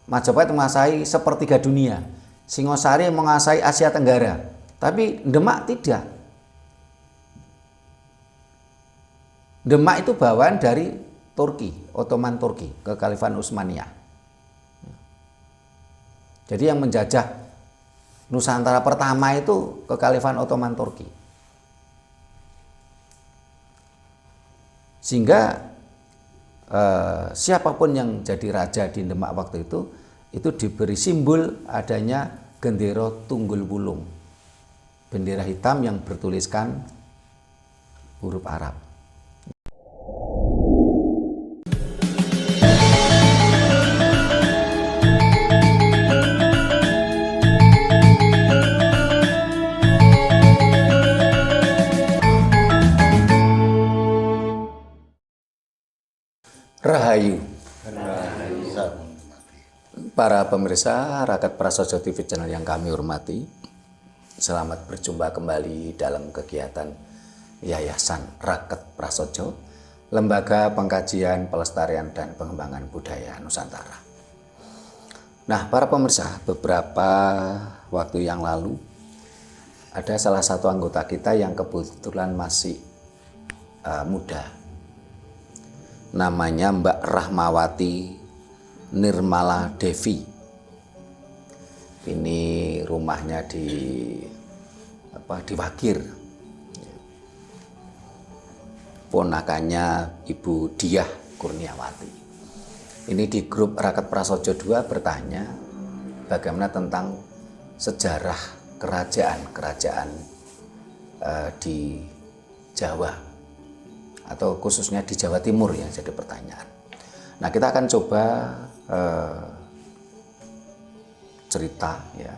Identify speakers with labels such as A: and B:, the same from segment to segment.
A: Majapahit menguasai sepertiga dunia, Singosari menguasai Asia Tenggara, tapi Demak tidak. Demak itu bawaan dari Turki, Ottoman Turki, Kekhalifahan Utsmaniyah. Jadi yang menjajah Nusantara pertama itu Kekhalifahan Ottoman Turki. Sehingga siapapun yang jadi raja di Demak waktu itu diberi simbol adanya gendera Tunggul Wulung, bendera hitam yang bertuliskan huruf Arab. Rahayu. Para pemirsa Raket Prasojo TV channel yang kami hormati, selamat berjumpa kembali dalam kegiatan Yayasan Raket Prasojo, Lembaga Pengkajian, Pelestarian, dan Pengembangan Budaya Nusantara. Nah, para pemirsa, beberapa waktu yang lalu ada salah satu anggota kita yang kebetulan masih muda. Namanya Mbak Rahmawati Nirmala Devi. Ini rumahnya di Wagir. Ponakannya Ibu Diah Kurniawati. Ini di grup Raket Prasojo 2 bertanya bagaimana tentang sejarah kerajaan-kerajaan di Jawa, atau khususnya di Jawa Timur yang jadi pertanyaan. Nah, kita akan coba cerita, ya,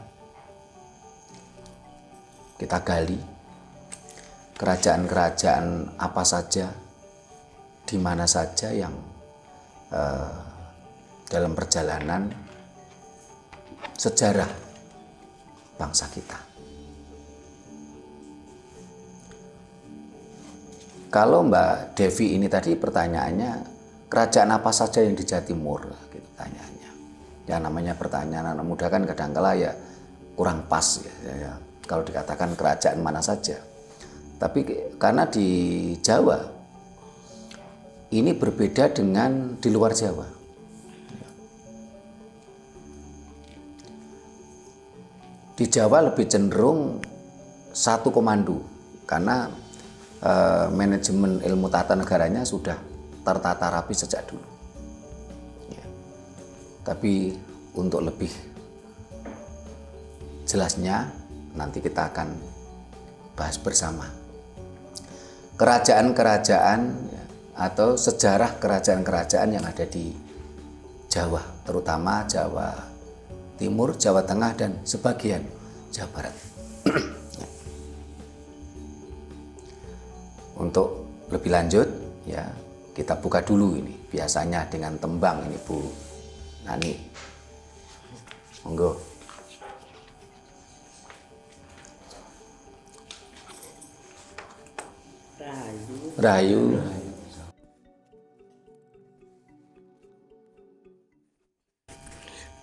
A: kita gali kerajaan-kerajaan apa saja, di mana saja yang dalam perjalanan sejarah bangsa kita. Kalau Mbak Devi ini tadi pertanyaannya, kerajaan apa saja yang di Jawa Timur? Gitu tanyaannya. Ya, namanya pertanyaan anak muda kan kadang-kala ya kurang pas ya. Kalau dikatakan kerajaan mana saja. Tapi karena di Jawa ini berbeda dengan di luar Jawa. Di Jawa lebih cenderung satu komando karena manajemen ilmu tata negaranya sudah tertata rapi sejak dulu. Ya. Tapi untuk lebih jelasnya nanti kita akan bahas bersama. Kerajaan-kerajaan ya, atau sejarah kerajaan-kerajaan yang ada di Jawa, terutama Jawa Timur, Jawa Tengah, dan sebagian Jawa Barat. Untuk lebih lanjut, ya, kita buka dulu ini biasanya dengan tembang ini Bu Nani. Monggo. Rahayu.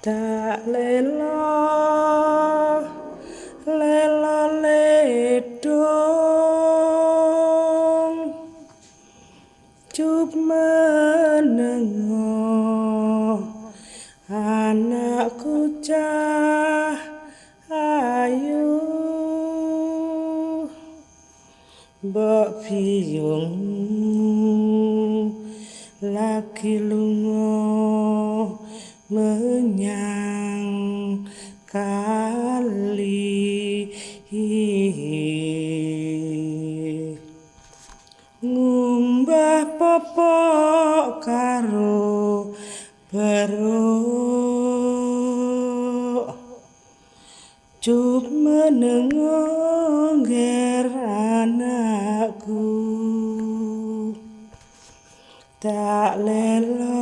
B: Tak lelo ledong cup menengo anakku cah ayu mbok biyung lagi lunga menyang kali ngumbah popok karo beruk cup menengo ngger anakku tak lelo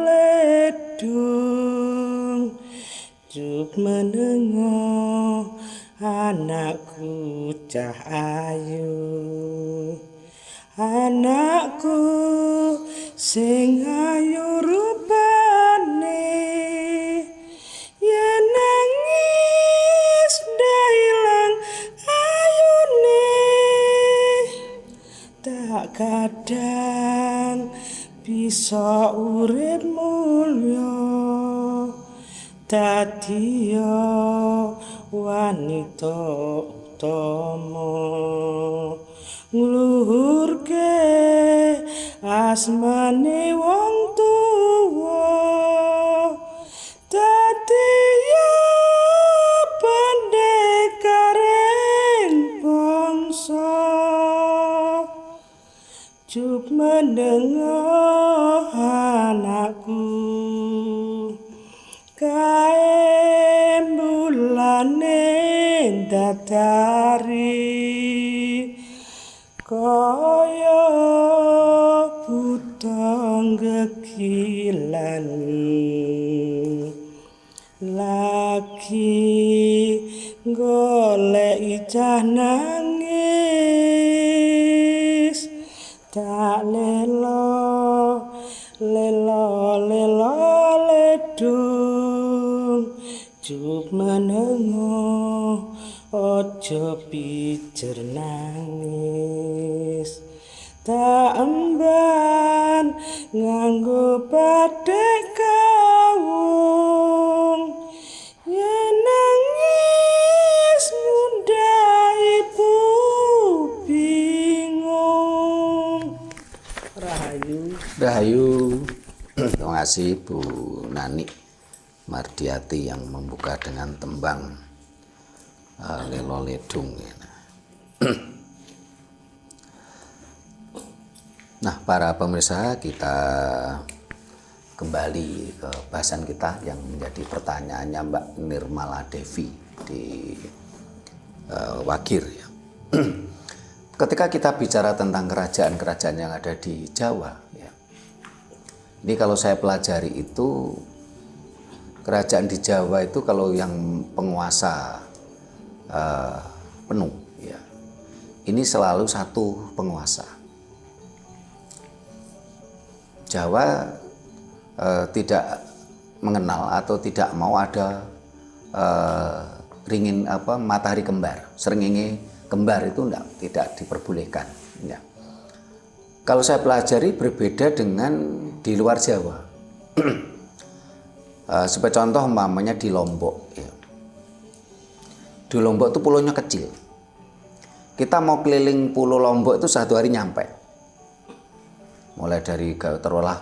B: ledung cup menengo anakku cah ayu anakku sing ayu bisa urip mulya dadiya wanita utama ngluhurke asmane wong tuwa dadiya pendekaring bangsa Jub mendengar anakku kae bulane dadari kaya butang gegilan lagi golek ijah nangis tak lelo ledung Jub menengo ojo pijer nangis tak emban nganggo bathik kawung yen nangis mundhak ibu bingung
A: Rahayu. Terima kasih Bu Nani Mardiati yang membuka dengan tembang Lelo Ledung. Nah, para pemirsa, kita kembali ke bahasan kita yang menjadi pertanyaannya Mbak Nirmala Devi di Wagir. Ya. Ketika kita bicara tentang kerajaan-kerajaan yang ada di Jawa, ya, ini kalau saya pelajari itu kerajaan di Jawa itu kalau yang penguasa penuh, ya, ini selalu satu penguasa. Jawa tidak mengenal atau tidak mau ada matahari kembar, srengenge kembar itu tidak diperbolehkan. Ya. Kalau saya pelajari berbeda dengan di luar Jawa. Sebagai contoh umpamanya di Lombok. Ya. Di Lombok itu pulaunya kecil. Kita mau keliling pulau Lombok itu 1 hari nyampe. Mulai dari terulah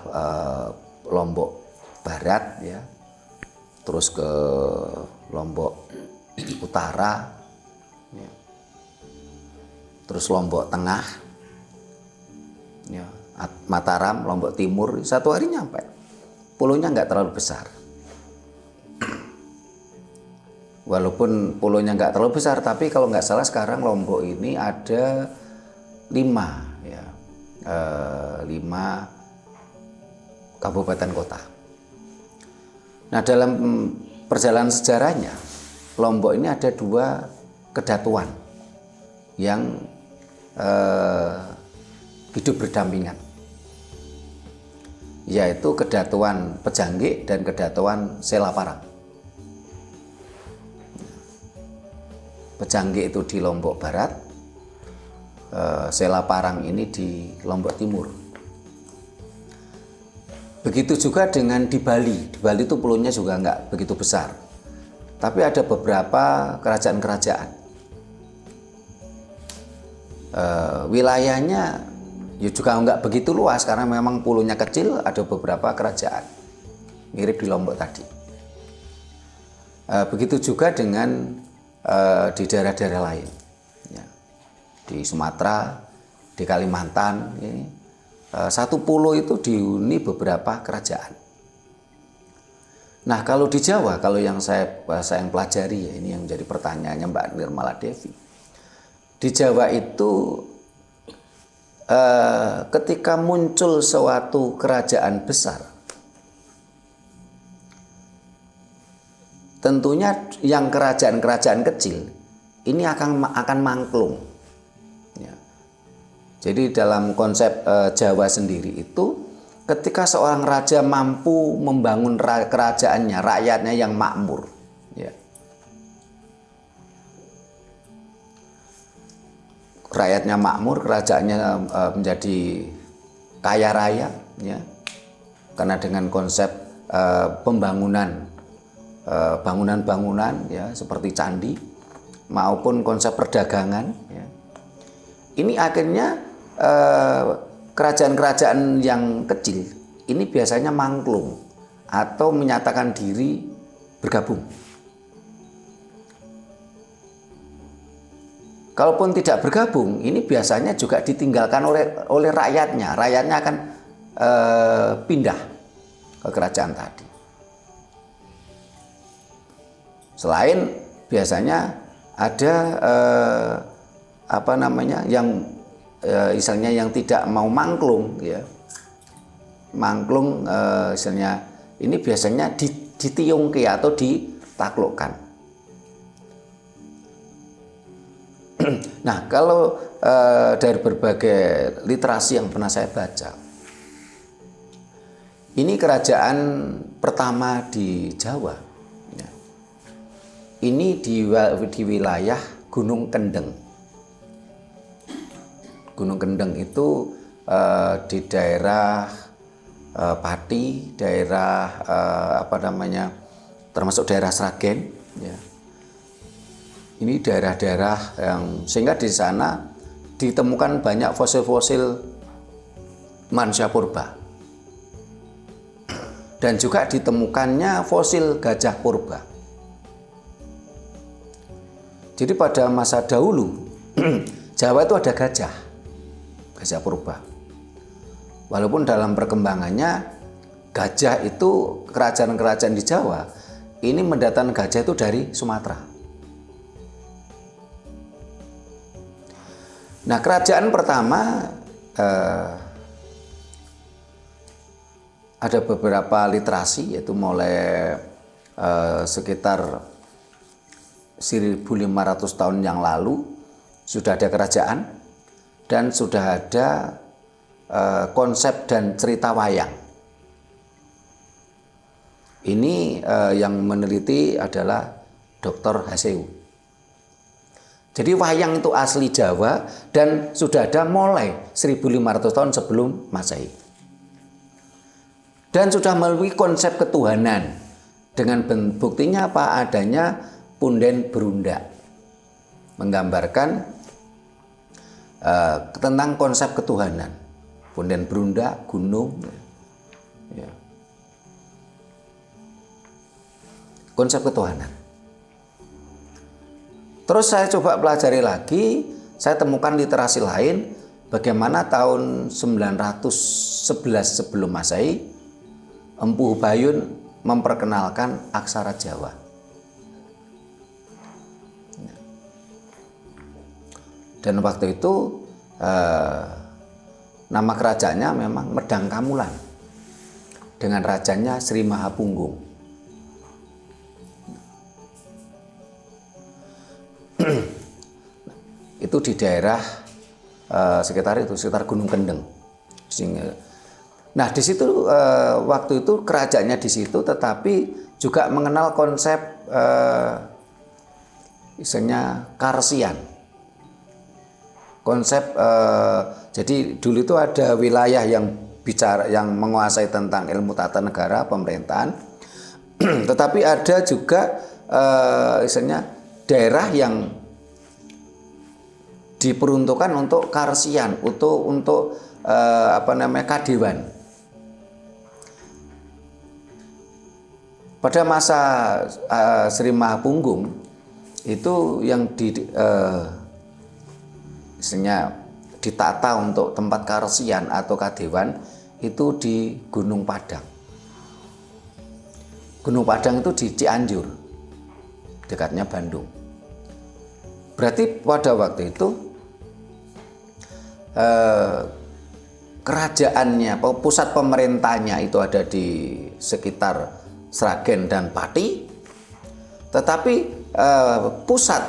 A: Lombok Barat, ya, terus ke Lombok Utara, ya, terus Lombok Tengah, ya, Mataram, Lombok Timur, 1 hari nyampe. Pulaunya nggak terlalu besar. Walaupun pulaunya nggak terlalu besar, tapi kalau nggak salah sekarang Lombok ini ada 5, ya, 5 kabupaten kota. Nah, dalam perjalanan sejarahnya, Lombok ini ada 2 kedatuan yang hidup berdampingan, yaitu Kedatuan Pejangge dan Kedatuan Selaparang. Pejangge itu di Lombok Barat, Selaparang ini di Lombok Timur. Begitu juga dengan di Bali. Di Bali itu pulaunya juga nggak begitu besar, tapi ada beberapa kerajaan-kerajaan. Wilayahnya ya juga nggak begitu luas karena memang pulaunya kecil. Ada beberapa kerajaan mirip di Lombok tadi. Begitu juga dengan di daerah-daerah lain, ya. Di Sumatera, di Kalimantan, ini, satu pulau itu dihuni beberapa kerajaan. Nah, kalau di Jawa, kalau yang saya pelajari, ya, ini yang menjadi pertanyaannya Mbak Nirmala Devi. Di Jawa itu ketika muncul suatu kerajaan besar, tentunya yang kerajaan-kerajaan kecil ini akan mangklung. Ya. Jadi dalam konsep Jawa sendiri itu, ketika seorang raja mampu membangun kerajaannya, rakyatnya yang makmur, ya. Rakyatnya makmur, kerajaannya menjadi kaya raya, ya. karena dengan konsep pembangunan bangunan-bangunan ya seperti candi maupun konsep perdagangan ya, ini akhirnya kerajaan-kerajaan yang kecil ini biasanya mangklung atau menyatakan diri bergabung. Kalaupun tidak bergabung, ini biasanya juga ditinggalkan oleh rakyatnya. Rakyatnya akan pindah ke kerajaan tadi. Selain biasanya ada yang misalnya yang tidak mau mangklung, ya, mangklung misalnya ini biasanya ditiungke atau ditaklukkan. Nah, kalau dari berbagai literasi yang pernah saya baca, ini kerajaan pertama di Jawa. Ya. Ini di wilayah Gunung Kendeng. Gunung Kendeng itu di daerah Pati, daerah termasuk daerah Sragen. Ya. Ini daerah-daerah yang sehingga di sana ditemukan banyak fosil-fosil manusia purba. Dan juga ditemukannya fosil gajah purba. Jadi pada masa dahulu Jawa itu ada gajah purba. Walaupun dalam perkembangannya gajah itu kerajaan-kerajaan di Jawa ini mendatangkan gajah itu dari Sumatera. Nah, kerajaan pertama ada beberapa literasi, yaitu mulai sekitar 1.500 tahun yang lalu sudah ada kerajaan dan sudah ada konsep dan cerita wayang. Ini yang meneliti adalah Dr. Haseu. Jadi wayang itu asli Jawa dan sudah ada mulai 1.500 tahun sebelum Masehi. Dan sudah melalui konsep ketuhanan. Dengan buktinya apa? Adanya punden berunda. Menggambarkan tentang konsep ketuhanan. Punden berunda, gunung. Ya. Konsep ketuhanan. Terus saya coba pelajari lagi, saya temukan literasi lain bagaimana tahun 911 sebelum Masehi Empu Hubayun memperkenalkan aksara Jawa. Dan waktu itu nama kerajaannya memang Medang Kamulan dengan rajanya Sri Mahapunggung. Itu di daerah sekitar Gunung Kendeng. Nah, di situ waktu itu kerajaannya di situ, tetapi juga mengenal konsep misalnya Karsian. Konsep jadi dulu itu ada wilayah yang menguasai tentang ilmu tata negara, pemerintahan. Tetapi ada juga misalnya daerah yang diperuntukkan untuk Karsian, untuk kadewan. Pada masa Sri Mahapunggung itu yang ditata untuk tempat Karsian atau kadewan itu di Gunung Padang. Gunung Padang itu di Cianjur, dekatnya Bandung. Berarti pada waktu itu kerajaannya, pusat pemerintahnya itu ada di sekitar Sragen dan Pati, tetapi pusat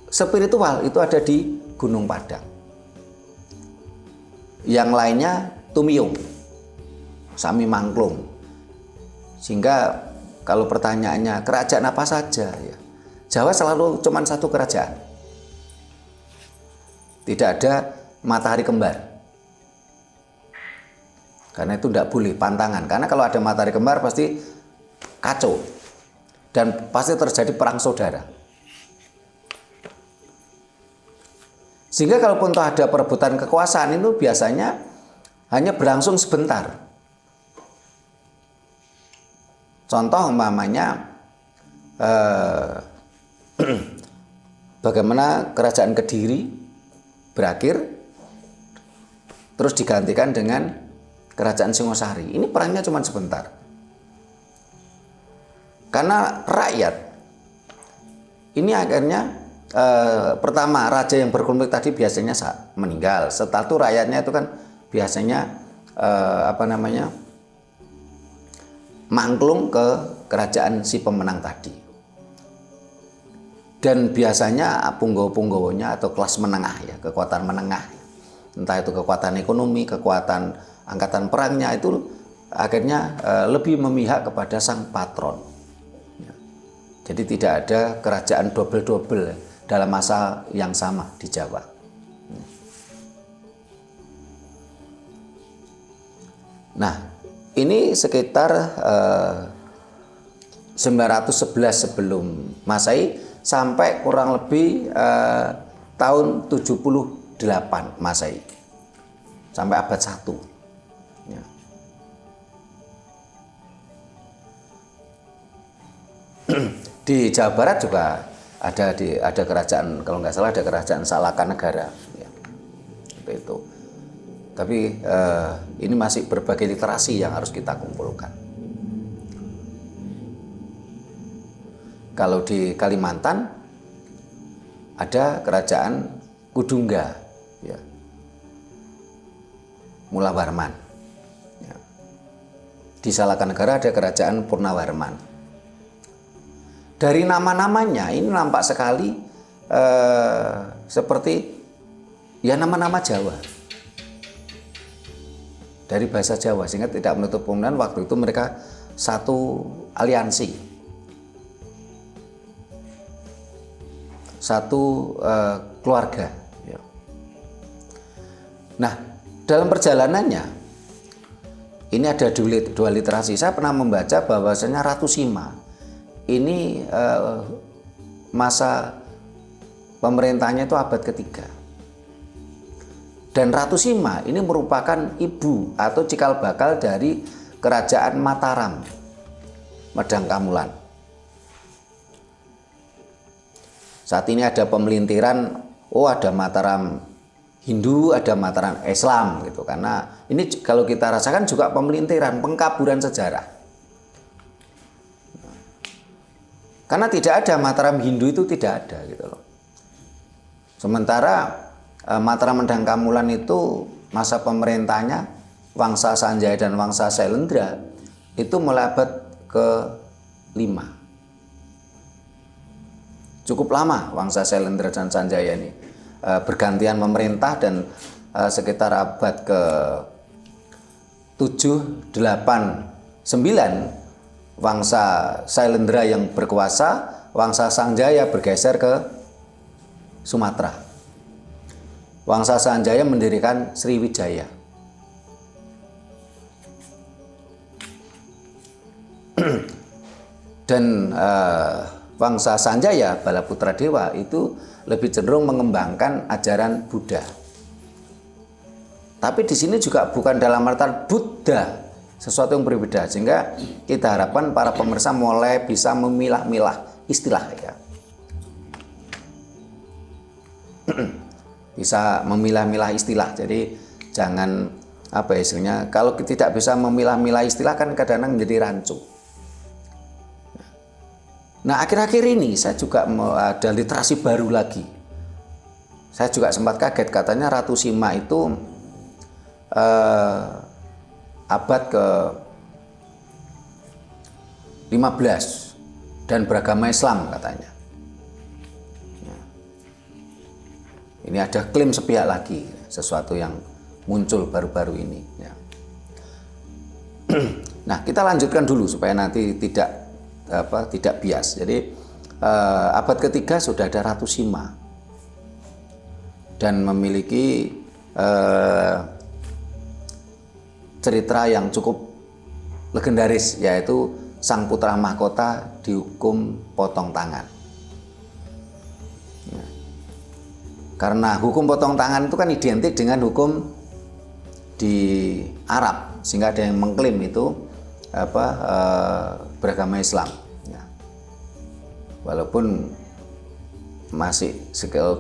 A: spiritual itu ada di Gunung Padang. Yang lainnya Tumiung, Sami Mangklung. Sehingga kalau pertanyaannya kerajaan apa saja, ya, Jawa selalu cuma satu kerajaan. Tidak ada matahari kembar. Karena itu tidak boleh pantangan. Karena kalau ada matahari kembar pasti kacau. Dan pasti terjadi perang saudara. Sehingga kalaupun ada perebutan kekuasaan itu biasanya hanya berlangsung sebentar. Contoh umpamanya bagaimana kerajaan Kediri berakhir terus digantikan dengan kerajaan Singosari. Ini perangnya cuma sebentar. Karena rakyat ini akhirnya pertama raja yang berkonflik tadi biasanya meninggal. Setelah itu rakyatnya itu kan biasanya mangklung ke kerajaan si pemenang tadi. Dan biasanya punggawa-punggawanya atau kelas menengah ya, kekuatan menengah. Entah itu kekuatan ekonomi, kekuatan angkatan perangnya itu akhirnya lebih memihak kepada sang patron. Ya. Jadi tidak ada kerajaan double-double dalam masa yang sama di Jawa. Nah, ini sekitar 911 sebelum Masehi sampai kurang lebih tahun 78 Masehi. Sampai abad 1. Ya. Di Jawa Barat juga ada kerajaan, kalau nggak salah ada kerajaan Salakanegara. Ya. Itu. Tapi ini masih berbagai literasi yang harus kita kumpulkan. Kalau di Kalimantan ada kerajaan Kudungga, ya. Mulawarman. Ya. Di Salakanegara ada kerajaan Purnawarman. Dari nama-namanya ini nampak sekali seperti ya nama-nama Jawa. Dari bahasa Jawa, sehingga tidak menutup kemungkinan waktu itu mereka satu aliansi, satu keluarga. Nah, dalam perjalanannya ini ada dua literasi. Saya pernah membaca bahwasanya Ratu Sima ini masa pemerintahnya itu abad ketiga. Dan Ratu Sima ini merupakan ibu atau cikal bakal dari kerajaan Mataram, Medang Kamulan. Saat ini ada pemelintiran, ada Mataram Hindu, ada Mataram Islam gitu. Karena ini kalau kita rasakan juga pemelintiran, pengkaburan sejarah. Karena tidak ada Mataram Hindu itu tidak ada gitu loh. Sementara Mataram Medang Kamulan itu masa pemerintahnya Wangsa Sanjaya dan Wangsa Sailendra itu mulai abad ke-5. Cukup lama Wangsa Sailendra dan Sanjaya ini bergantian memerintah, dan sekitar abad ke-7, 8, 9 Wangsa Sailendra yang berkuasa, Wangsa Sanjaya bergeser ke Sumatera. Wangsa Sanjaya mendirikan Sriwijaya. Dan Wangsa Sanjaya, Balaputra Dewa itu lebih cenderung mengembangkan ajaran Buddha. Tapi di sini juga bukan dalam artian Buddha, sesuatu yang berbeda, sehingga kita harapkan para pemirsa mulai bisa memilah-milah istilah ya. Bisa memilah-milah istilah. Jadi jangan istilahnya, kalau tidak bisa memilah-milah istilah kan kadang-kadang menjadi rancu. Nah, akhir-akhir ini saya juga ada literasi baru lagi. Saya juga sempat kaget, katanya Ratu Sima itu abad ke-15 dan beragama Islam katanya. Ini ada klaim sepihak lagi, sesuatu yang muncul baru-baru ini. Ya. Nah, kita lanjutkan dulu supaya nanti tidak bias. Jadi abad ketiga sudah ada Ratu Sima dan memiliki cerita yang cukup legendaris, yaitu sang putra mahkota dihukum potong tangan. Karena hukum potong tangan itu kan identik dengan hukum di Arab, sehingga ada yang mengklaim itu beragama Islam. Walaupun masih,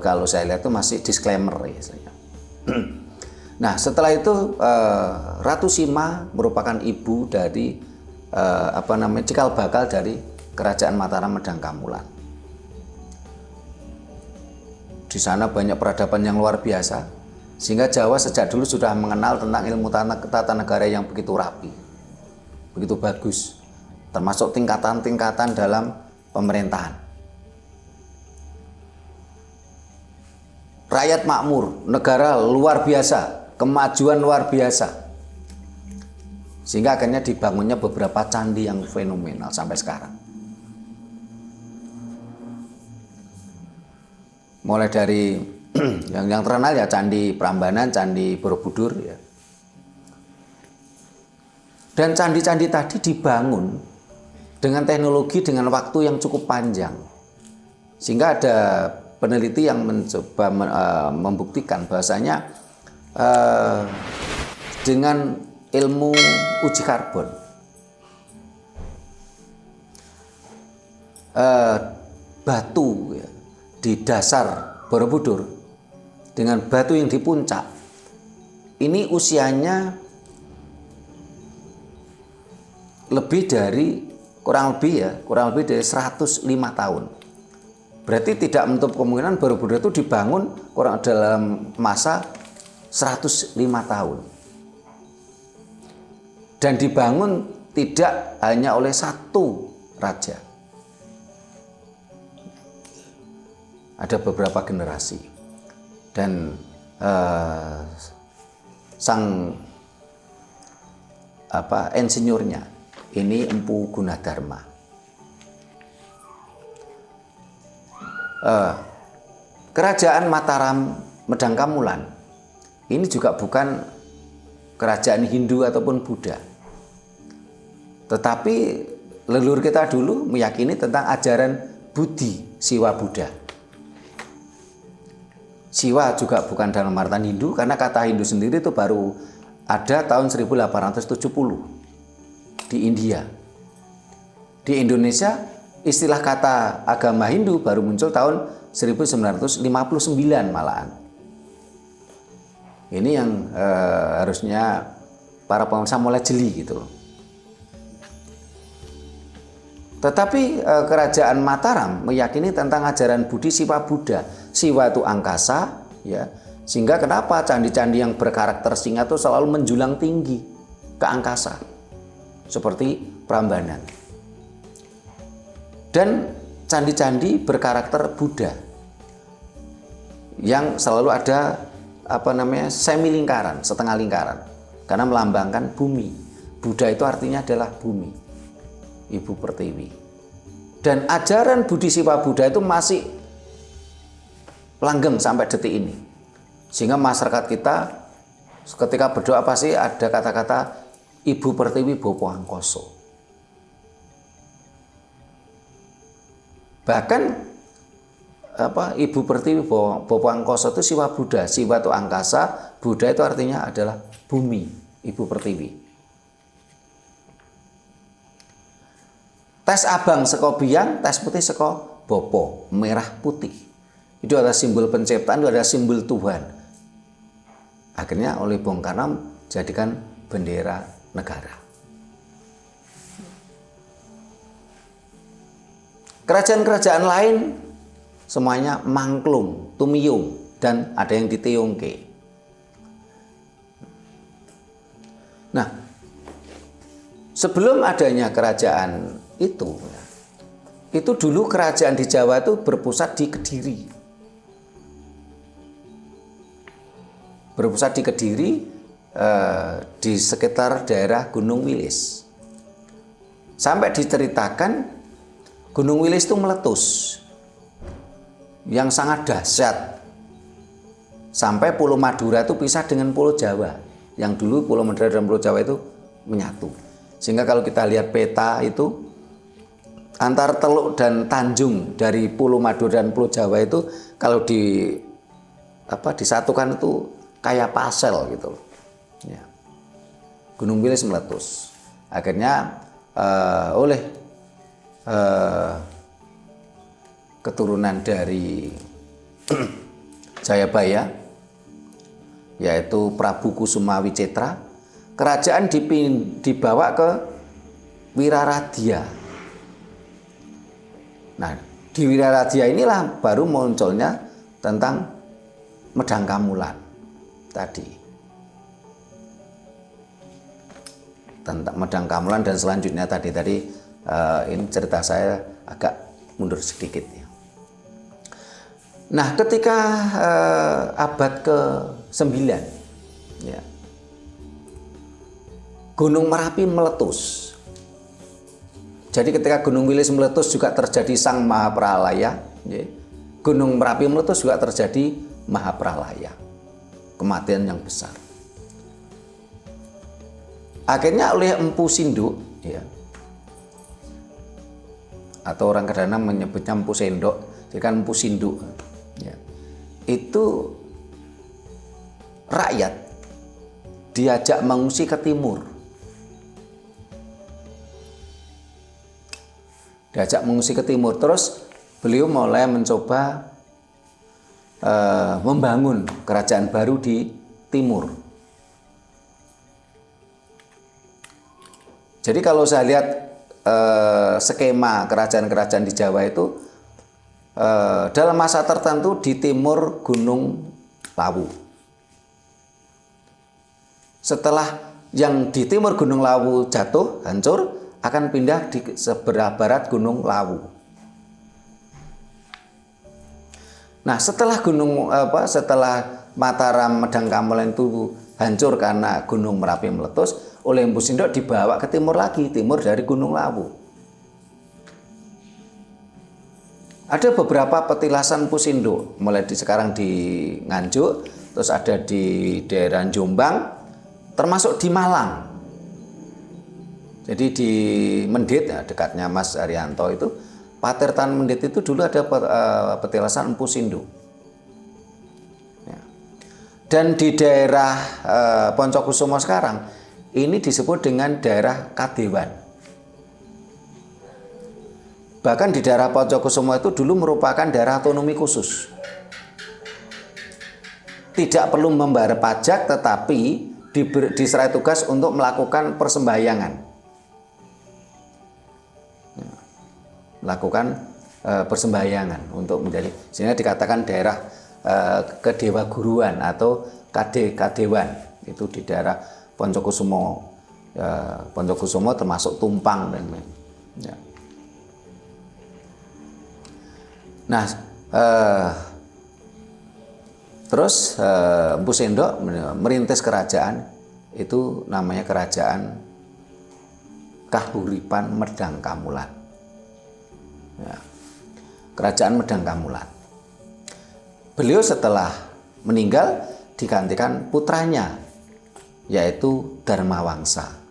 A: kalau saya lihat itu masih disclaimer ya. Nah, setelah itu Ratu Sima merupakan ibu dari cikal bakal dari Kerajaan Mataram Medang Kamulan. Di sana banyak peradaban yang luar biasa, sehingga Jawa sejak dulu sudah mengenal tentang ilmu tata negara yang begitu rapi, begitu bagus, termasuk tingkatan-tingkatan dalam pemerintahan. Rakyat makmur, negara luar biasa, kemajuan luar biasa, sehingga akhirnya dibangunnya beberapa candi yang fenomenal sampai sekarang. Mulai dari yang terkenal ya Candi Prambanan, Candi Borobudur ya. Dan candi-candi tadi dibangun dengan teknologi dengan waktu yang cukup panjang. Sehingga ada peneliti yang mencoba membuktikan bahwasanya dengan ilmu uji karbon batu ya, di dasar Borobudur dengan batu yang di puncak ini usianya kurang lebih dari 105 tahun. Berarti tidak menutup kemungkinan Borobudur itu dibangun dalam masa 105 tahun. Dan dibangun tidak hanya oleh satu raja. Ada beberapa generasi. Dan sang insinyurnya ini Empu Gunadarma. Kerajaan Mataram Medang Kamulan ini juga bukan kerajaan Hindu ataupun Buddha, tetapi leluhur kita dulu meyakini tentang ajaran Budi Siwa Buddha. Siwa juga bukan dalam artian Hindu, karena kata Hindu sendiri itu baru ada tahun 1870 di India. Di Indonesia istilah kata agama Hindu baru muncul tahun 1959 malahan. Ini yang harusnya para pengusaha mulai jeli gitu. Tetapi kerajaan Mataram meyakini tentang ajaran Budi Siwa Buddha. Siwa itu angkasa, ya. Sehingga kenapa candi-candi yang berkarakter singa itu selalu menjulang tinggi ke angkasa, seperti Prambanan. Dan candi-candi berkarakter Buddha yang selalu ada semi lingkaran, setengah lingkaran, karena melambangkan bumi. Buddha itu artinya adalah bumi, Ibu Pertiwi. Dan ajaran Budi Siwa Buddha itu masih langgeng sampai detik ini. Sehingga masyarakat kita ketika berdoa pasti ada kata-kata Ibu Pertiwi Bopo Angkoso. Bahkan Ibu Pertiwi Bopo Angkoso itu Siwa Buddha. Siwa itu angkasa, Buddha itu artinya adalah bumi, Ibu Pertiwi. Tes abang seko biang, tes putih seko bopo, merah putih. Itu adalah simbol penciptaan, itu adalah simbol Tuhan. Akhirnya oleh Bung Karno jadikan bendera negara. Kerajaan-kerajaan lain semuanya mangklung, tumiyung, dan ada yang ditiungke. Nah, sebelum adanya kerajaan itu dulu kerajaan di Jawa itu berpusat di Kediri. Berpusat di Kediri di sekitar daerah Gunung Wilis. Sampai diceritakan Gunung Wilis itu meletus yang sangat dahsyat. Sampai Pulau Madura itu pisah dengan Pulau Jawa. Yang dulu Pulau Madura dan Pulau Jawa itu menyatu. Sehingga kalau kita lihat peta itu antar Teluk dan Tanjung dari Pulau Madura dan Pulau Jawa itu kalau disatukan itu kayak pasel gitu. Ya. Gunung Wilis meletus. Akhirnya oleh keturunan dari Jayabaya, yaitu Prabu Kusuma Wicitra, kerajaan dibawa ke Wiraradia. Nah, di Wiraradia inilah baru munculnya tentang Medang Kamulan tadi. Tentang Medang Kamulan dan selanjutnya tadi ini cerita saya agak mundur sedikit ya. Nah, ketika abad ke-9 ya, Gunung Merapi meletus. Jadi ketika Gunung Wilis meletus juga terjadi Sang Mahapralaya. Ya. Gunung Merapi meletus juga terjadi Mahapralaya. Kematian yang besar. Akhirnya oleh Empu Sinduk, ya, atau orang Kadana menyebutnya Empu Sendok, jadi kan Empu Sinduk, ya, itu rakyat diajak mengungsi ke timur. Diajak mengungsi ke timur, terus beliau mulai mencoba membangun kerajaan baru di timur. Jadi kalau saya lihat skema kerajaan-kerajaan di Jawa itu dalam masa tertentu di timur Gunung Lawu. Setelah yang di timur Gunung Lawu jatuh, hancur, akan pindah di sebelah barat Gunung Lawu. Nah, setelah setelah Mataram Medang Kamulan itu hancur karena Gunung Merapi meletus, oleh Empu Sindok dibawa ke timur lagi, timur dari Gunung Lawu. Ada beberapa petilasan Empu Sindok, mulai sekarang di Nganjuk, terus ada di daerah Jombang, termasuk di Malang. Jadi di Mendit, ya, dekatnya Mas Arianto itu, Patirtan Mendit itu dulu ada petilasan Empu Sindok. Ya. Dan di daerah Poncokusumo sekarang, ini disebut dengan daerah Kadewan. Bahkan di daerah Poncokusumo itu dulu merupakan daerah otonomi khusus. Tidak perlu membayar pajak, tetapi diserai tugas untuk melakukan persembahyangan. Melakukan persembahyangan untuk menjadi, sehingga dikatakan daerah kedewa guruan atau kadewan itu di daerah Poncokusumo. Poncokusumo termasuk Tumpang dan lain. Ya. Nah, terus Empu Sindok merintis kerajaan itu namanya Kerajaan Kahuripan Medang Kamulan. Ya. Kerajaan Medang Kamulan. Beliau setelah meninggal digantikan putranya, yaitu Dharmawangsa.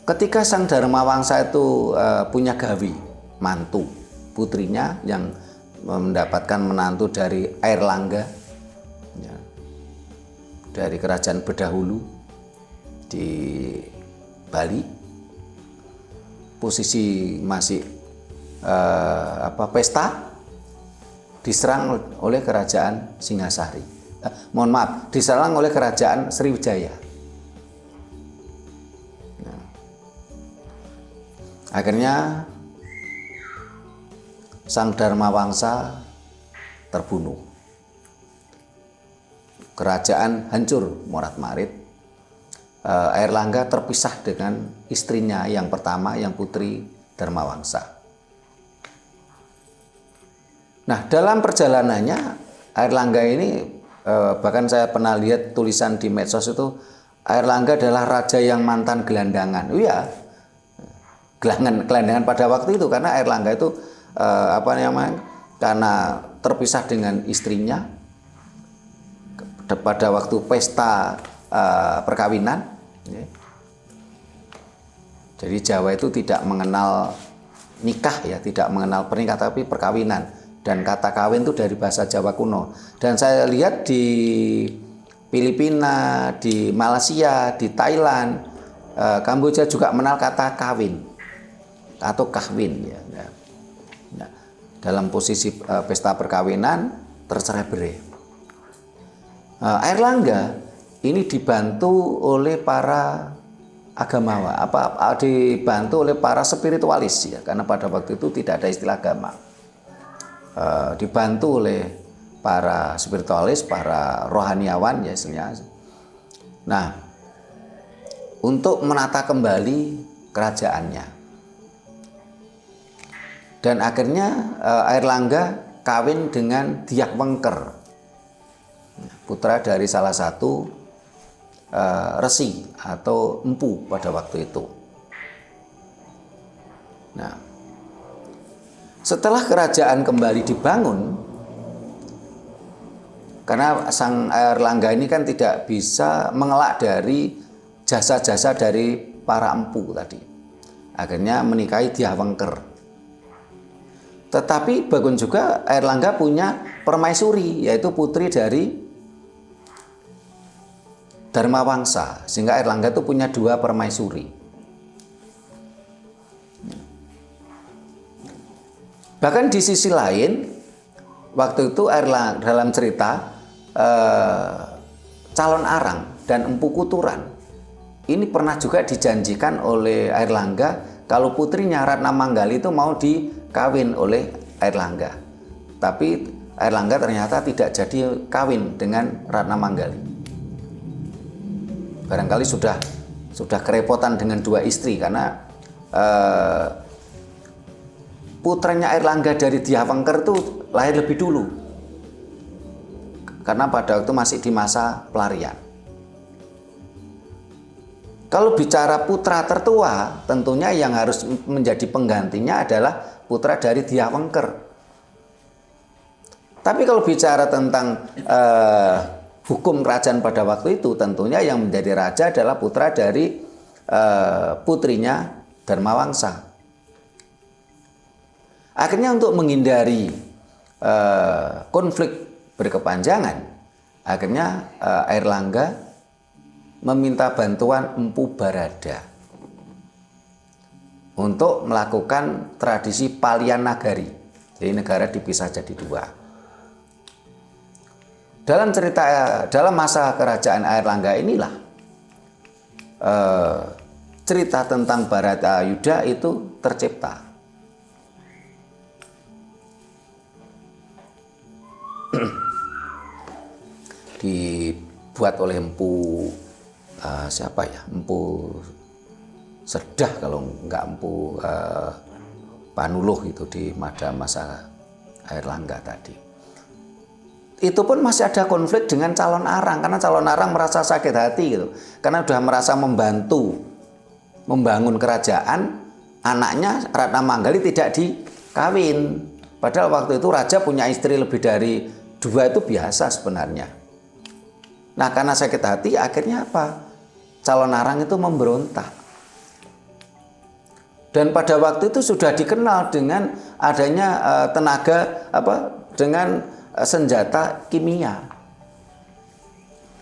A: Ketika Sang Dharmawangsa itu punya gawi, mantu, putrinya yang mendapatkan menantu dari Airlangga, ya, dari kerajaan Bedahulu di Bali, posisi masih pesta, diserang oleh kerajaan Singasari. Mohon maaf, diserang oleh kerajaan Sriwijaya. Nah, akhirnya Sang Dharmawangsa terbunuh. Kerajaan hancur morat-marit. Airlangga terpisah dengan istrinya yang pertama, yang putri Dharmawangsa. Nah, dalam perjalanannya Airlangga ini, bahkan saya pernah lihat tulisan di medsos itu, Airlangga adalah raja yang mantan gelandangan. Iya, gelandangan pada waktu itu, karena Airlangga itu karena terpisah dengan istrinya pada waktu pesta perkawinan. Jadi Jawa itu tidak mengenal nikah ya, tidak mengenal pernikahan tapi perkawinan. Dan kata kawin itu dari bahasa Jawa kuno. Dan saya lihat di Filipina, di Malaysia, di Thailand, Kamboja juga mengenal kata kawin atau kahwin ya. Nah, dalam posisi pesta perkawinan tercerai-berai. Airlangga ini dibantu oleh para agamawan, dibantu oleh para spiritualis ya, karena pada waktu itu tidak ada istilah agama. Dibantu oleh para spiritualis, para rohaniawan ya istilahnya. Nah, untuk menata kembali kerajaannya. Dan akhirnya Airlangga kawin dengan Diak Wengker, putra dari salah satu resi atau empu pada waktu itu. Nah, setelah kerajaan kembali dibangun, karena sang Airlangga ini kan tidak bisa mengelak dari jasa-jasa dari para empu tadi, akhirnya menikahi Diak Wengker. Tetapi bagun juga Airlangga punya permaisuri, yaitu putri dari Dharmawangsa, sehingga Airlangga itu punya 2 permaisuri. Bahkan di sisi lain, waktu itu Airlangga dalam cerita calon arang dan empu kuturan ini pernah juga dijanjikan oleh Airlangga kalau putrinya Ratna Manggali itu mau dikawin oleh Airlangga. Tapi Airlangga ternyata tidak jadi kawin dengan Ratna Manggali. Barangkali sudah kerepotan dengan 2 istri karena putranya Airlangga dari Diak Wengker itu lahir lebih dulu. Karena pada waktu masih di masa pelarian. Kalau bicara putra tertua, tentunya yang harus menjadi penggantinya adalah putra dari Diak Wengker. Tapi kalau bicara tentang hukum kerajaan pada waktu itu, tentunya yang menjadi raja adalah putra dari putrinya Dharmawangsa. Akhirnya untuk menghindari konflik berkepanjangan, akhirnya Airlangga meminta bantuan Empu Barada untuk melakukan tradisi Palian Nagari. Jadi negara dipisah jadi 2. Dalam masa kerajaan Airlangga inilah cerita tentang Baratayuda itu tercipta. Dibuat oleh Empu siapa ya? Empu Sedah kalau enggak Empu Panuluh itu di masa Airlangga tadi. Itu pun masih ada konflik dengan calon arang karena calon arang merasa sakit hati gitu. Karena sudah merasa membantu membangun kerajaan, anaknya Ratna Manggali tidak dikawin. Padahal waktu itu raja punya istri lebih dari 2 itu biasa sebenarnya. Nah, karena sakit hati akhirnya apa? Calon arang itu memberontak. Dan pada waktu itu sudah dikenal dengan adanya tenaga dengan senjata kimia.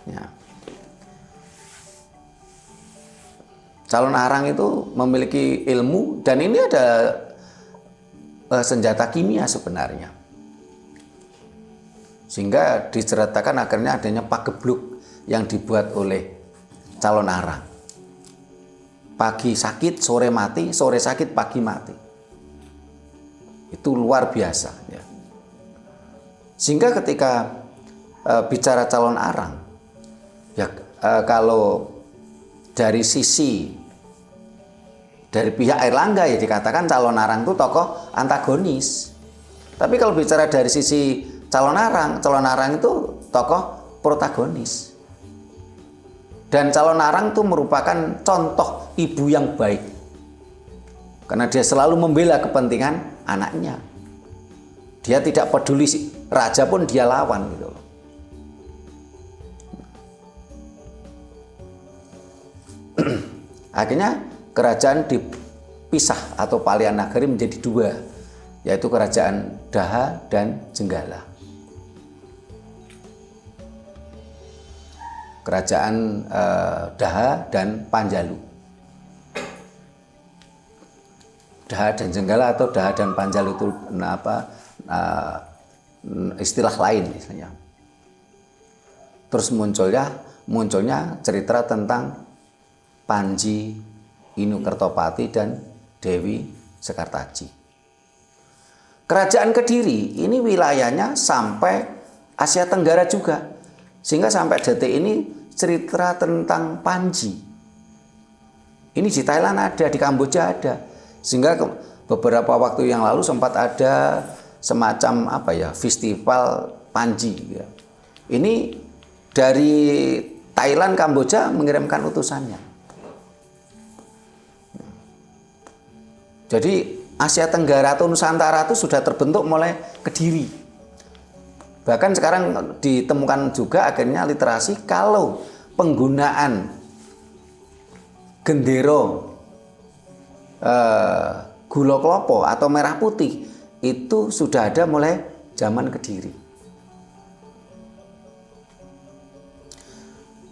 A: Ya. Calon arang itu memiliki ilmu dan ini ada senjata kimia sebenarnya. Sehingga diceritakan akhirnya adanya pagebluk yang dibuat oleh calon arang. Pagi sakit, sore mati, sore sakit, pagi mati. Itu luar biasa. Ya. Sehingga ketika bicara calon arang, ya kalau dari sisi dari pihak Airlangga ya dikatakan calon arang itu tokoh antagonis. Tapi kalau bicara dari sisi calon arang itu tokoh protagonis. Dan calon arang itu merupakan contoh ibu yang baik. Karena dia selalu membela kepentingan anaknya. Dia tidak peduli raja pun dia lawan gitu loh. Akhirnya kerajaan dipisah atau Palian Nagari menjadi dua, yaitu kerajaan Daha dan Jenggala. Kerajaan Daha dan Panjalu. Daha dan Jenggala atau Daha dan Panjalu itu istilah lain misalnya. Terus munculnya cerita tentang Panji Inu Kertopati dan Dewi Sekartaji. Kerajaan Kediri ini wilayahnya sampai Asia Tenggara juga, sehingga sampai detik ini cerita tentang Panji ini di Thailand ada, di Kamboja ada, sehingga beberapa waktu yang lalu sempat ada semacam festival Panji ya. Ini dari Thailand, Kamboja mengirimkan utusannya. Jadi Asia Tenggara atau Nusantara itu sudah terbentuk mulai Kediri. Bahkan sekarang ditemukan juga akhirnya literasi kalau penggunaan gendero gula klopo atau merah putih itu sudah ada mulai zaman Kediri.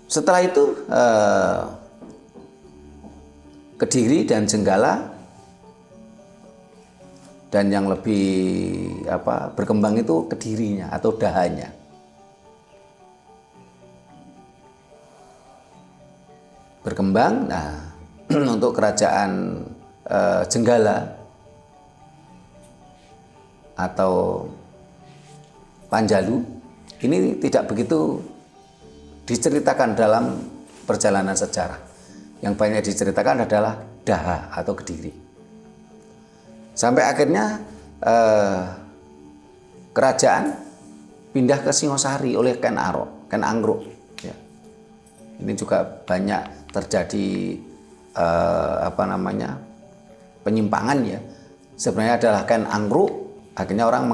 A: Setelah itu Kediri dan Jenggala, dan yang lebih berkembang itu Kedirinya atau Dahanya. Berkembang, untuk kerajaan Jenggala atau Panjalu ini tidak begitu diceritakan dalam perjalanan sejarah. Yang banyak diceritakan adalah Daha atau Kediri. Sampai akhirnya kerajaan pindah ke Singosari oleh Ken Angruk. Ya. Ini juga banyak terjadi penyimpangan ya. Sebenarnya adalah Ken Angruk, akhirnya orang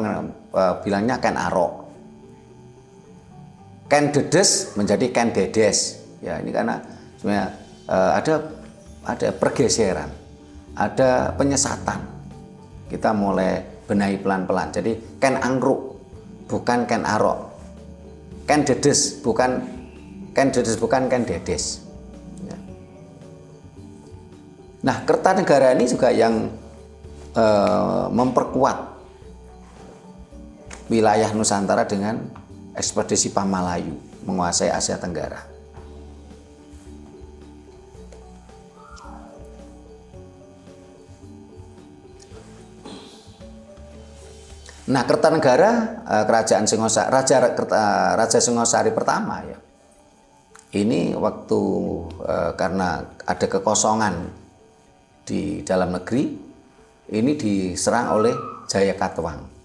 A: bilangnya Ken Arok. Ken Dedes menjadi Ken Dedes. Ya, ini karena sebenarnya ada pergeseran, ada penyesatan. Kita mulai benahi pelan-pelan. Jadi Ken Angruk bukan Ken Arok. Ken Dedes bukan Ken Dedes. Ya. Nah, Kertanegara ini juga yang memperkuat wilayah Nusantara dengan ekspedisi Pamalayu menguasai Asia Tenggara. Nah, Kertanegara, kerajaan Singosari, Raja Singosari pertama ya. Ini waktu karena ada kekosongan di dalam negeri, ini diserang oleh Jayakatwang.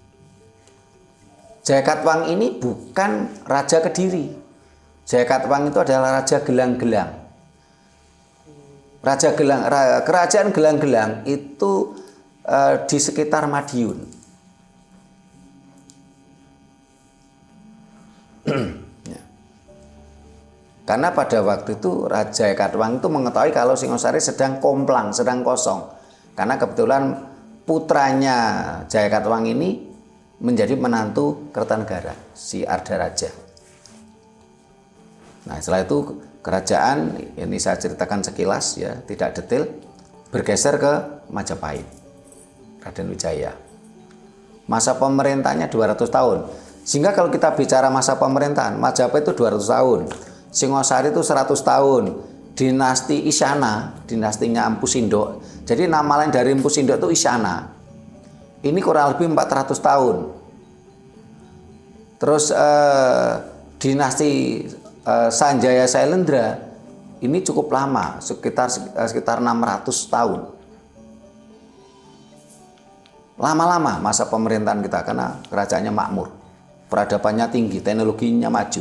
A: Jayakatwang ini bukan Raja Kediri. Jayakatwang itu adalah Raja Gelang-Gelang. Kerajaan Gelang-Gelang itu di sekitar Madiun. Ya. Karena pada waktu itu Raja Jayakatwang itu mengetahui kalau Singosari sedang komplang, sedang kosong. Karena kebetulan putranya Jayakatwang ini menjadi menantu Kertanegara, si Ardaraja. Nah, setelah itu kerajaan, ini saya ceritakan sekilas ya, tidak detail, bergeser ke Majapahit, Raden Wijaya. Masa pemerintahnya 200 tahun. Sehingga kalau kita bicara masa pemerintahan, Majapahit itu 200 tahun, Singosari itu 100 tahun, dinasti Isyana, dinastinya Empu Sindok. Jadi nama lain dari Empu Sindok itu Isyana. Ini kurang lebih 400 tahun. Terus dinasti Sanjaya Sailendra ini cukup lama, sekitar 600 tahun. Lama-lama masa pemerintahan kita karena kerajaannya makmur. Peradabannya tinggi, teknologinya maju.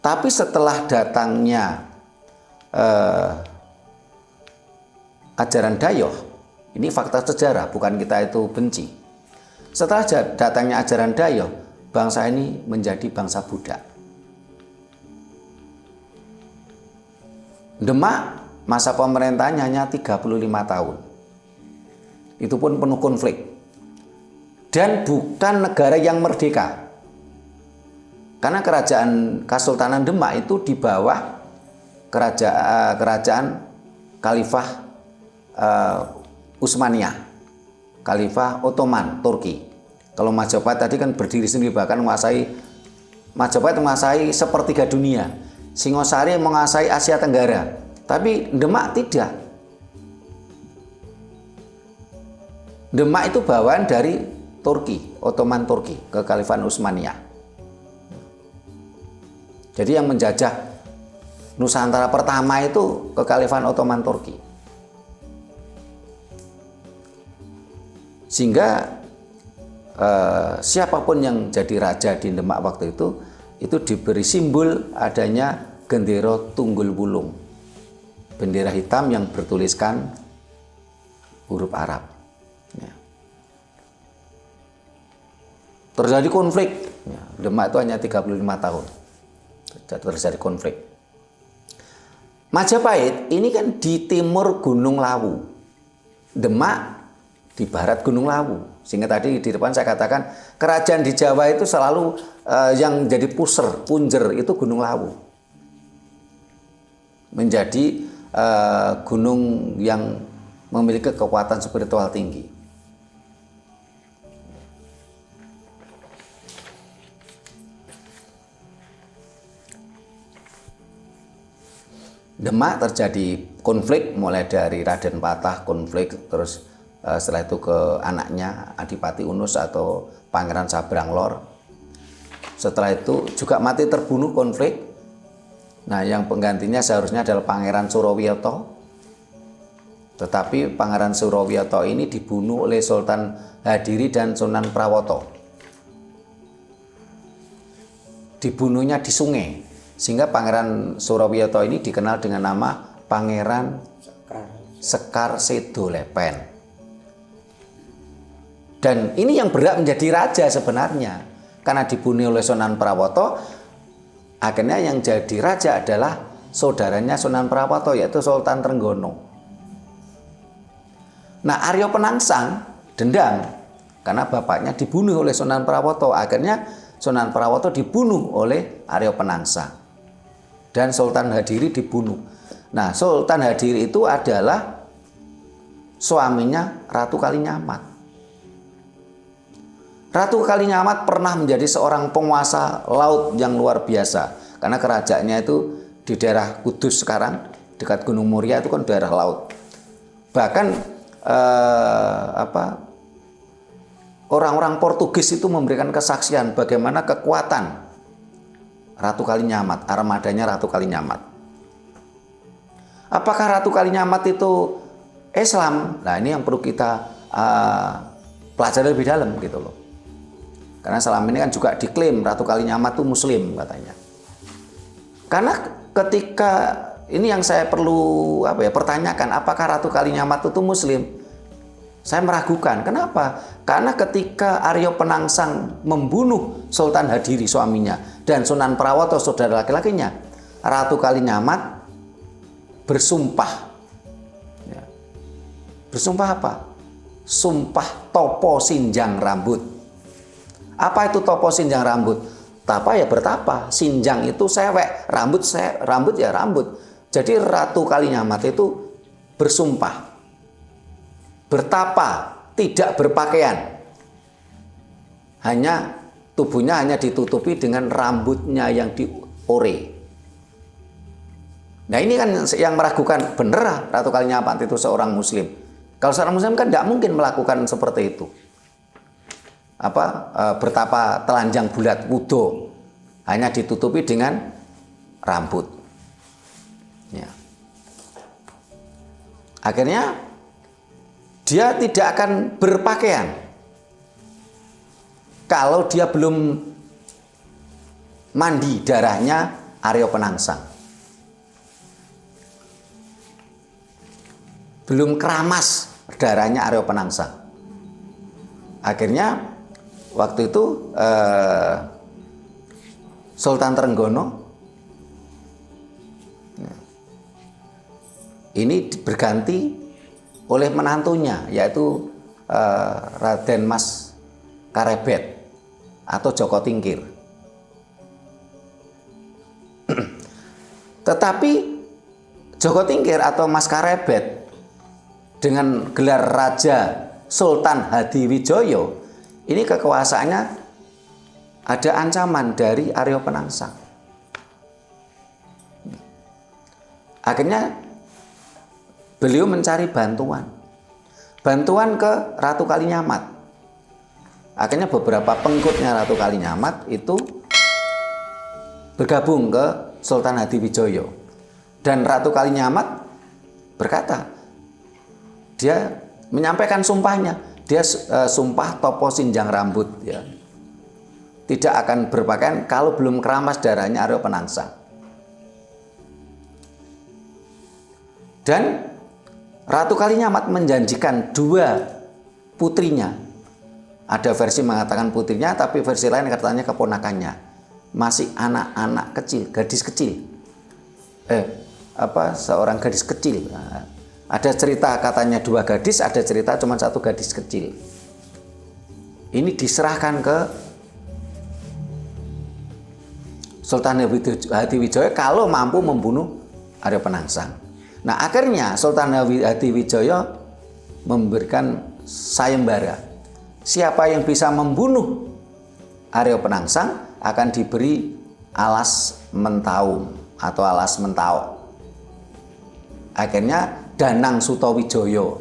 A: Tapi setelah datangnya ajaran Dayoh, ini fakta sejarah, bukan kita itu benci. Setelah datangnya ajaran Dayo, bangsa ini menjadi bangsa budak. Demak masa pemerintahannya hanya 35 tahun. Itu pun penuh konflik. Dan bukan negara yang merdeka. Karena kerajaan Kesultanan Demak itu di bawah kerajaan Khalifah Utsmaniyah, Khalifah Ottoman Turki. Kalau Majapahit tadi kan berdiri sendiri, bahkan Majapahit menguasai sepertiga dunia. Singosari menguasai Asia Tenggara, tapi Demak tidak. Demak itu bawaan dari Turki, Ottoman Turki, Kekhalifahan Utsmaniyah. Jadi yang menjajah Nusantara pertama itu Kekhalifahan Ottoman Turki. Sehingga siapapun yang jadi raja di Demak waktu itu diberi simbol adanya gendera Tunggul Wulung, bendera hitam yang bertuliskan huruf Arab. Ya. Terjadi konflik. Ya, Demak itu hanya 35 tahun. Terjadi konflik. Majapahit ini kan di timur Gunung Lawu. Demak di barat Gunung Lawu. Sehingga tadi di depan saya katakan kerajaan di Jawa itu selalu yang jadi punjer itu Gunung Lawu. Menjadi gunung yang memiliki kekuatan spiritual tinggi. Demak terjadi konflik mulai dari Raden Patah konflik, terus setelah itu ke anaknya Adipati Unus atau Pangeran Sabranglor. Setelah itu juga mati terbunuh konflik. Nah, yang penggantinya seharusnya adalah Pangeran Surowiyoto. Tetapi Pangeran Surowiyoto ini dibunuh oleh Sultan Hadiri dan Sunan Prawoto. Dibunuhnya di sungai. Sehingga Pangeran Surowiyoto ini dikenal dengan nama Pangeran Sekar Sedolepen. Dan ini yang berhak menjadi raja sebenarnya. Karena dibunuh oleh Sunan Prawoto, akhirnya yang jadi raja adalah saudaranya Sunan Prawoto, yaitu Sultan Trenggono. Nah, Arya Penangsang dendam karena bapaknya dibunuh oleh Sunan Prawoto. Akhirnya Sunan Prawoto dibunuh oleh Arya Penangsang. Dan Sultan Hadiri dibunuh. Nah, Sultan Hadiri itu adalah suaminya Ratu Kalinyamat. Ratu Kalinyamat pernah menjadi seorang penguasa laut yang luar biasa. Karena kerajaannya itu di daerah Kudus sekarang, dekat Gunung Muria itu kan daerah laut. Bahkan orang-orang Portugis itu memberikan kesaksian bagaimana kekuatan Ratu Kalinyamat, armadanya Ratu Kalinyamat. Apakah Ratu Kalinyamat itu Islam? Nah, ini yang perlu kita pelajari lebih dalam gitu loh. Karena selama ini kan juga diklaim Ratu Kalinyamat itu Muslim katanya. Karena ketika ini yang saya perlu pertanyakan, apakah Ratu Kalinyamat itu Muslim? Saya meragukan. Kenapa? Karena ketika Arya Penangsang membunuh Sultan Hadiri suaminya dan Sunan Prawoto saudara laki-lakinya, Ratu Kalinyamat bersumpah. Ya. Bersumpah apa? Sumpah topo sinjang rambut. Apa itu topo sinjang rambut? Tapa ya bertapa, sinjang itu sewek, rambut ya rambut. Jadi Ratu Kalinyamat itu bersumpah, bertapa, tidak berpakaian. Hanya tubuhnya hanya ditutupi dengan rambutnya yang diore. Nah, ini kan yang meragukan, benar Ratu Kalinyamat itu seorang Muslim. Kalau seorang Muslim kan tidak mungkin melakukan seperti itu. Bertapa telanjang bulat wudo, hanya ditutupi dengan rambut. Ya. Akhirnya dia tidak akan berpakaian kalau dia belum mandi darahnya Arya Penangsang. Belum keramas darahnya Arya Penangsang. Akhirnya waktu itu Sultan Trenggono ini berganti oleh menantunya, yaitu Raden Mas Karebet atau Joko Tingkir. Tetapi Joko Tingkir atau Mas Karebet dengan gelar Raja Sultan Hadiwijoyo, ini kekuasaannya ada ancaman dari Arya Penangsang. Akhirnya beliau mencari bantuan ke Ratu Kalinyamat. Akhirnya beberapa pengikutnya Ratu Kalinyamat itu bergabung ke Sultan Hadiwijoyo. Dan Ratu Kalinyamat berkata, dia menyampaikan sumpahnya, dia sumpah topo sinjang rambut, ya, tidak akan berpakaian kalau belum keramas darahnya Arya Penangsang. Dan Ratu Kalinyamat menjanjikan 2 putrinya. Ada versi mengatakan putrinya, tapi versi lain katanya keponakannya. Masih anak-anak kecil, gadis kecil. Seorang gadis kecil. Ada cerita katanya 2 gadis, ada cerita cuma 1 gadis kecil. Ini diserahkan ke Sultan Hadiwijoyo kalau mampu membunuh Arya Penangsang. Nah, akhirnya Sultan Hadiwijoyo memberikan sayembara. Siapa yang bisa membunuh Arya Penangsang akan diberi alas mentaum atau alas mentau. Akhirnya Danang Sutawijoyo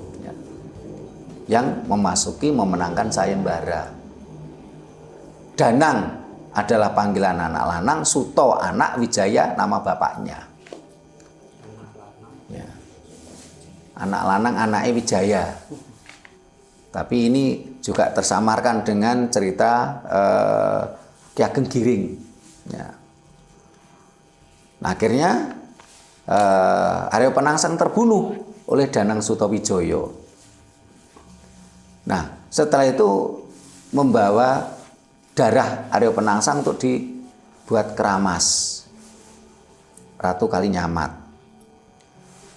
A: yang memenangkan sayembara. Danang adalah panggilan anak lanang, Suto anak, Wijaya nama bapaknya. Ya. Anak lanang anaknya Wijaya. Tapi ini juga tersamarkan dengan cerita Ki Ageng Giring. Ya. Nah, akhirnya Arya Penangsang terbunuh oleh Danang Sutawijoyo. Nah, setelah itu membawa darah Arya Penangsang untuk dibuat keramas Ratu Kalinyamat.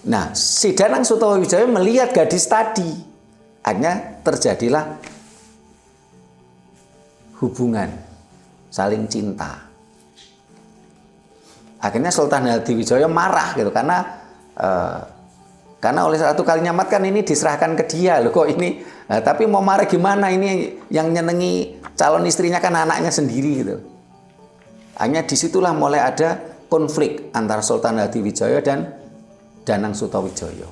A: Nah, si Danang Sutawijoyo melihat gadis tadi. Akhirnya terjadilah hubungan saling cinta. Akhirnya Sultan Hadiwijoyo marah gitu karena oleh Ratu Kalinyamat kan ini diserahkan ke dia loh, kok ini tapi mau marah gimana, ini yang nyenengi calon istrinya kan anaknya sendiri gitu. Hanya disitulah mulai ada konflik antara Sultan Hadiwijoyo dan Danang Sutawijoyo.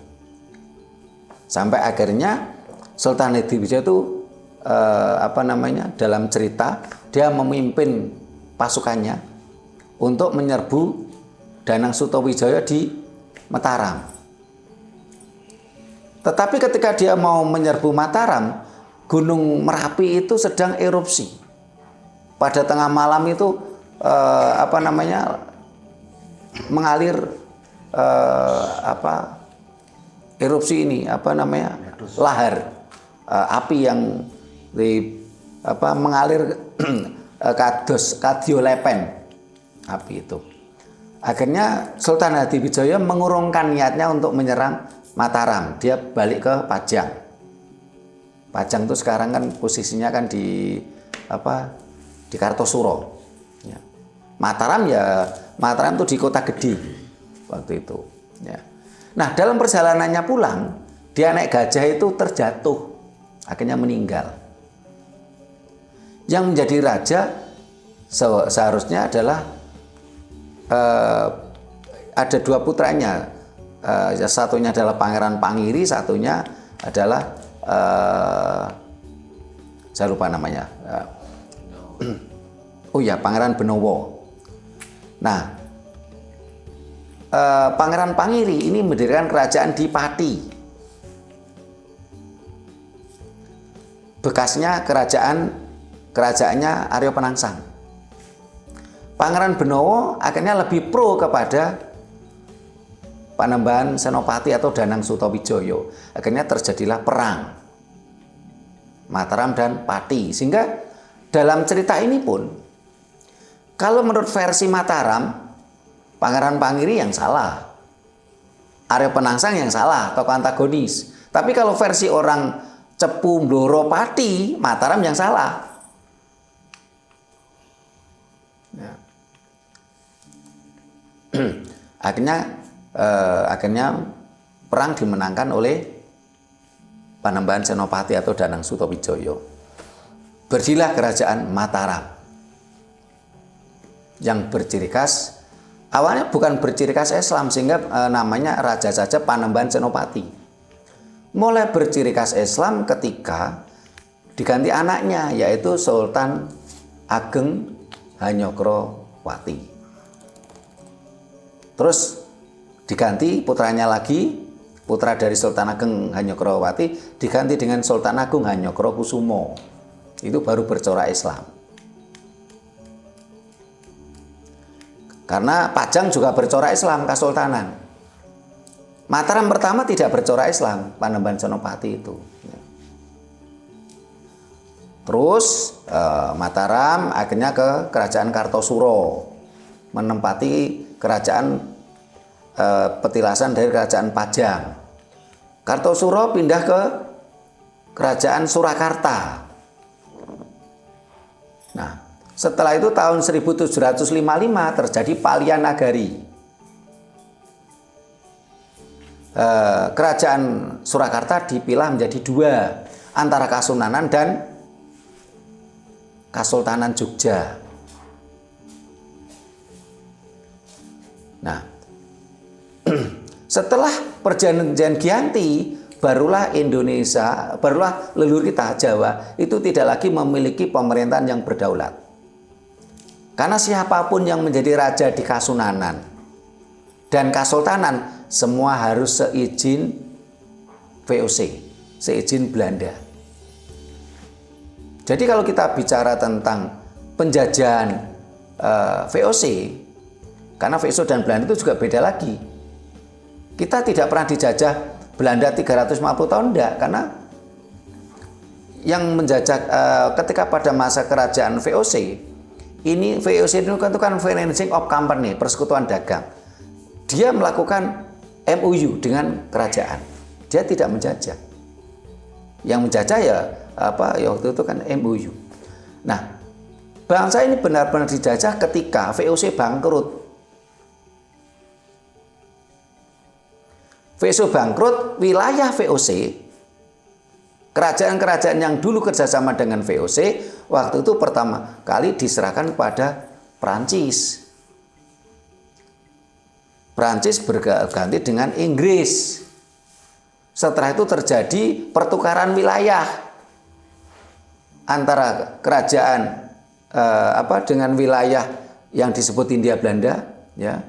A: Sampai akhirnya Sultan Hadiwijoyo itu dalam cerita dia memimpin pasukannya untuk menyerbu Danang Sutawijoyo di Mataram. Tetapi ketika dia mau menyerbu Mataram, Gunung Merapi itu sedang erupsi. Pada tengah malam itu mengalir erupsi ini lahar api yang mengalir kadiolepen api itu. Akhirnya Sultan Hadiwijoyo mengurungkan niatnya untuk menyerang Mataram. Dia balik ke Pajang. Pajang itu sekarang kan posisinya kan di Kartosuro. Ya. Mataram itu di Kota Gede waktu itu. Ya. Nah, dalam perjalanannya pulang, dia naik gajah itu terjatuh, akhirnya meninggal. Yang menjadi raja seharusnya adalah ada 2 putranya. Satunya adalah Pangeran Pangiri, satunya adalah saya lupa namanya. Pangeran Benowo. Nah, Pangeran Pangiri ini mendirikan kerajaan di Pati. Bekasnya kerajaannya Arya Penangsang. Pangeran Benowo akhirnya lebih pro kepada Panembahan Senopati atau Danang Sutawijoyo. Akhirnya terjadilah perang Mataram dan Pati, sehingga dalam cerita ini pun, kalau menurut versi Mataram, Pangeran Pangiri yang salah, Arya Penangsang yang salah, tokoh antagonis. Tapi kalau versi orang Cepu Bloro Pati, Mataram yang salah. Ya. akhirnya perang dimenangkan oleh Panembahan Senopati atau Danang Sutawijaya. Berdirilah kerajaan Mataram yang berciri khas, awalnya bukan berciri khas Islam sehingga namanya raja saja Panembahan Senopati. Mulai berciri khas Islam ketika diganti anaknya, yaitu Sultan Ageng Hanyokroowati. Terus diganti putranya lagi, putra dari Sultan Ageng Hanyokroowati diganti dengan Sultan Agung Hanyokrokusumo. Itu baru bercorak Islam. Karena Pajang juga bercorak Islam, Kasultanan. Mataram pertama tidak bercorak Islam, Panembahan Senopati itu. Terus Mataram akhirnya ke Kerajaan Kartosuro, menempati kerajaan petilasan dari Kerajaan Pajang. Kartosuro pindah ke Kerajaan Surakarta. Nah, setelah itu tahun 1755 terjadi Palianagari. Kerajaan Surakarta dipilah menjadi dua, antara Kasunanan dan Kasultanan Jogja. Nah, setelah perjanjian Giyanti, barulah leluhur kita Jawa itu tidak lagi memiliki pemerintahan yang berdaulat. Karena siapapun yang menjadi raja di Kasunanan dan Kasultanan semua harus seizin VOC, seizin Belanda. Jadi kalau kita bicara tentang penjajahan VOC, karena VOC dan Belanda itu juga beda lagi. Kita tidak pernah dijajah Belanda 350 tahun, enggak, karena yang menjajah ketika pada masa kerajaan VOC, ini VOC itu kan Financing of Company, persekutuan dagang. Dia melakukan MOU dengan kerajaan. Dia tidak menjajah. Yang menjajah ya waktu itu kan MOU. Nah, bangsa ini benar-benar dijajah ketika VOC bangkrut. VOC bangkrut, wilayah VOC, kerajaan-kerajaan yang dulu kerjasama dengan VOC, waktu itu pertama kali diserahkan kepada Prancis. Prancis berganti dengan Inggris. Setelah itu terjadi pertukaran wilayah antara kerajaan dengan wilayah yang disebut Hindia Belanda, ya,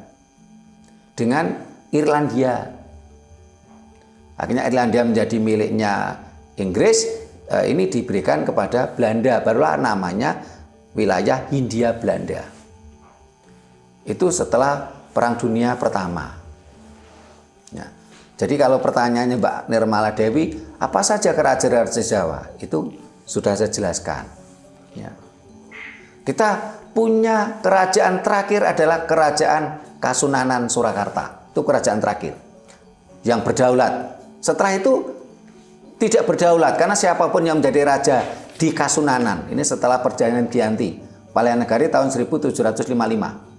A: dengan Irlandia. Akhirnya Irlandia menjadi miliknya Inggris, ini diberikan kepada Belanda, barulah namanya wilayah Hindia Belanda. Itu setelah Perang Dunia Pertama. Ya. Jadi kalau pertanyaannya Mbak Nirmala Dewi, apa saja kerajaan Jawa? Itu sudah saya jelaskan. Ya. Kita punya kerajaan terakhir adalah Kerajaan Kasunanan Surakarta. Itu kerajaan terakhir yang berdaulat. Setelah itu tidak berdaulat karena siapapun yang menjadi raja di Kasunanan, ini setelah perjanjian Giyanti, Palianagari tahun 1755.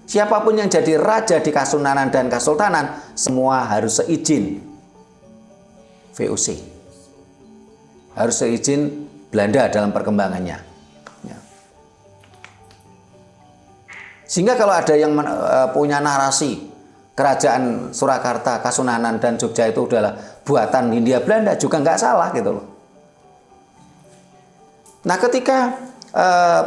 A: Siapapun yang jadi raja di Kasunanan dan Kasultanan, semua harus seizin VOC. Harus seizin Belanda dalam perkembangannya. Ya. Sehingga kalau ada yang punya narasi kerajaan Surakarta, Kasunanan, dan Jogja itu adalah buatan Hindia Belanda, juga nggak salah gitu loh. Nah, ketika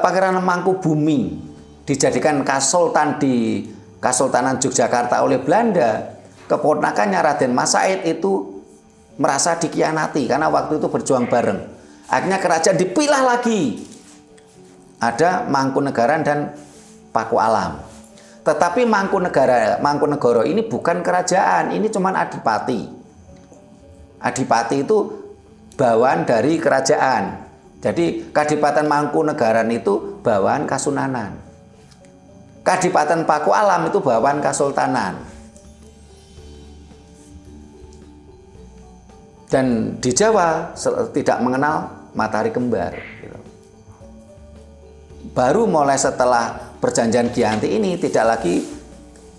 A: Pangeran Mangkubumi dijadikan Kasultan di Kasultanan Yogyakarta oleh Belanda, keponakannya Raden Mas Said itu merasa dikhianati karena waktu itu berjuang bareng. Akhirnya kerajaan dipilah lagi. Ada Mangkunegaran dan Pakualam. Tetapi Mangkunegoro ini bukan kerajaan, ini cuma adipati. Adipati itu bawaan dari kerajaan. Jadi Kadipaten Mangkunegaran itu bawahan Kasunanan. Kadipaten Paku Alam itu bawahan Kasultanan. Dan di Jawa tidak mengenal matahari kembar. Gitu. Baru mulai setelah perjanjian Giyanti ini tidak lagi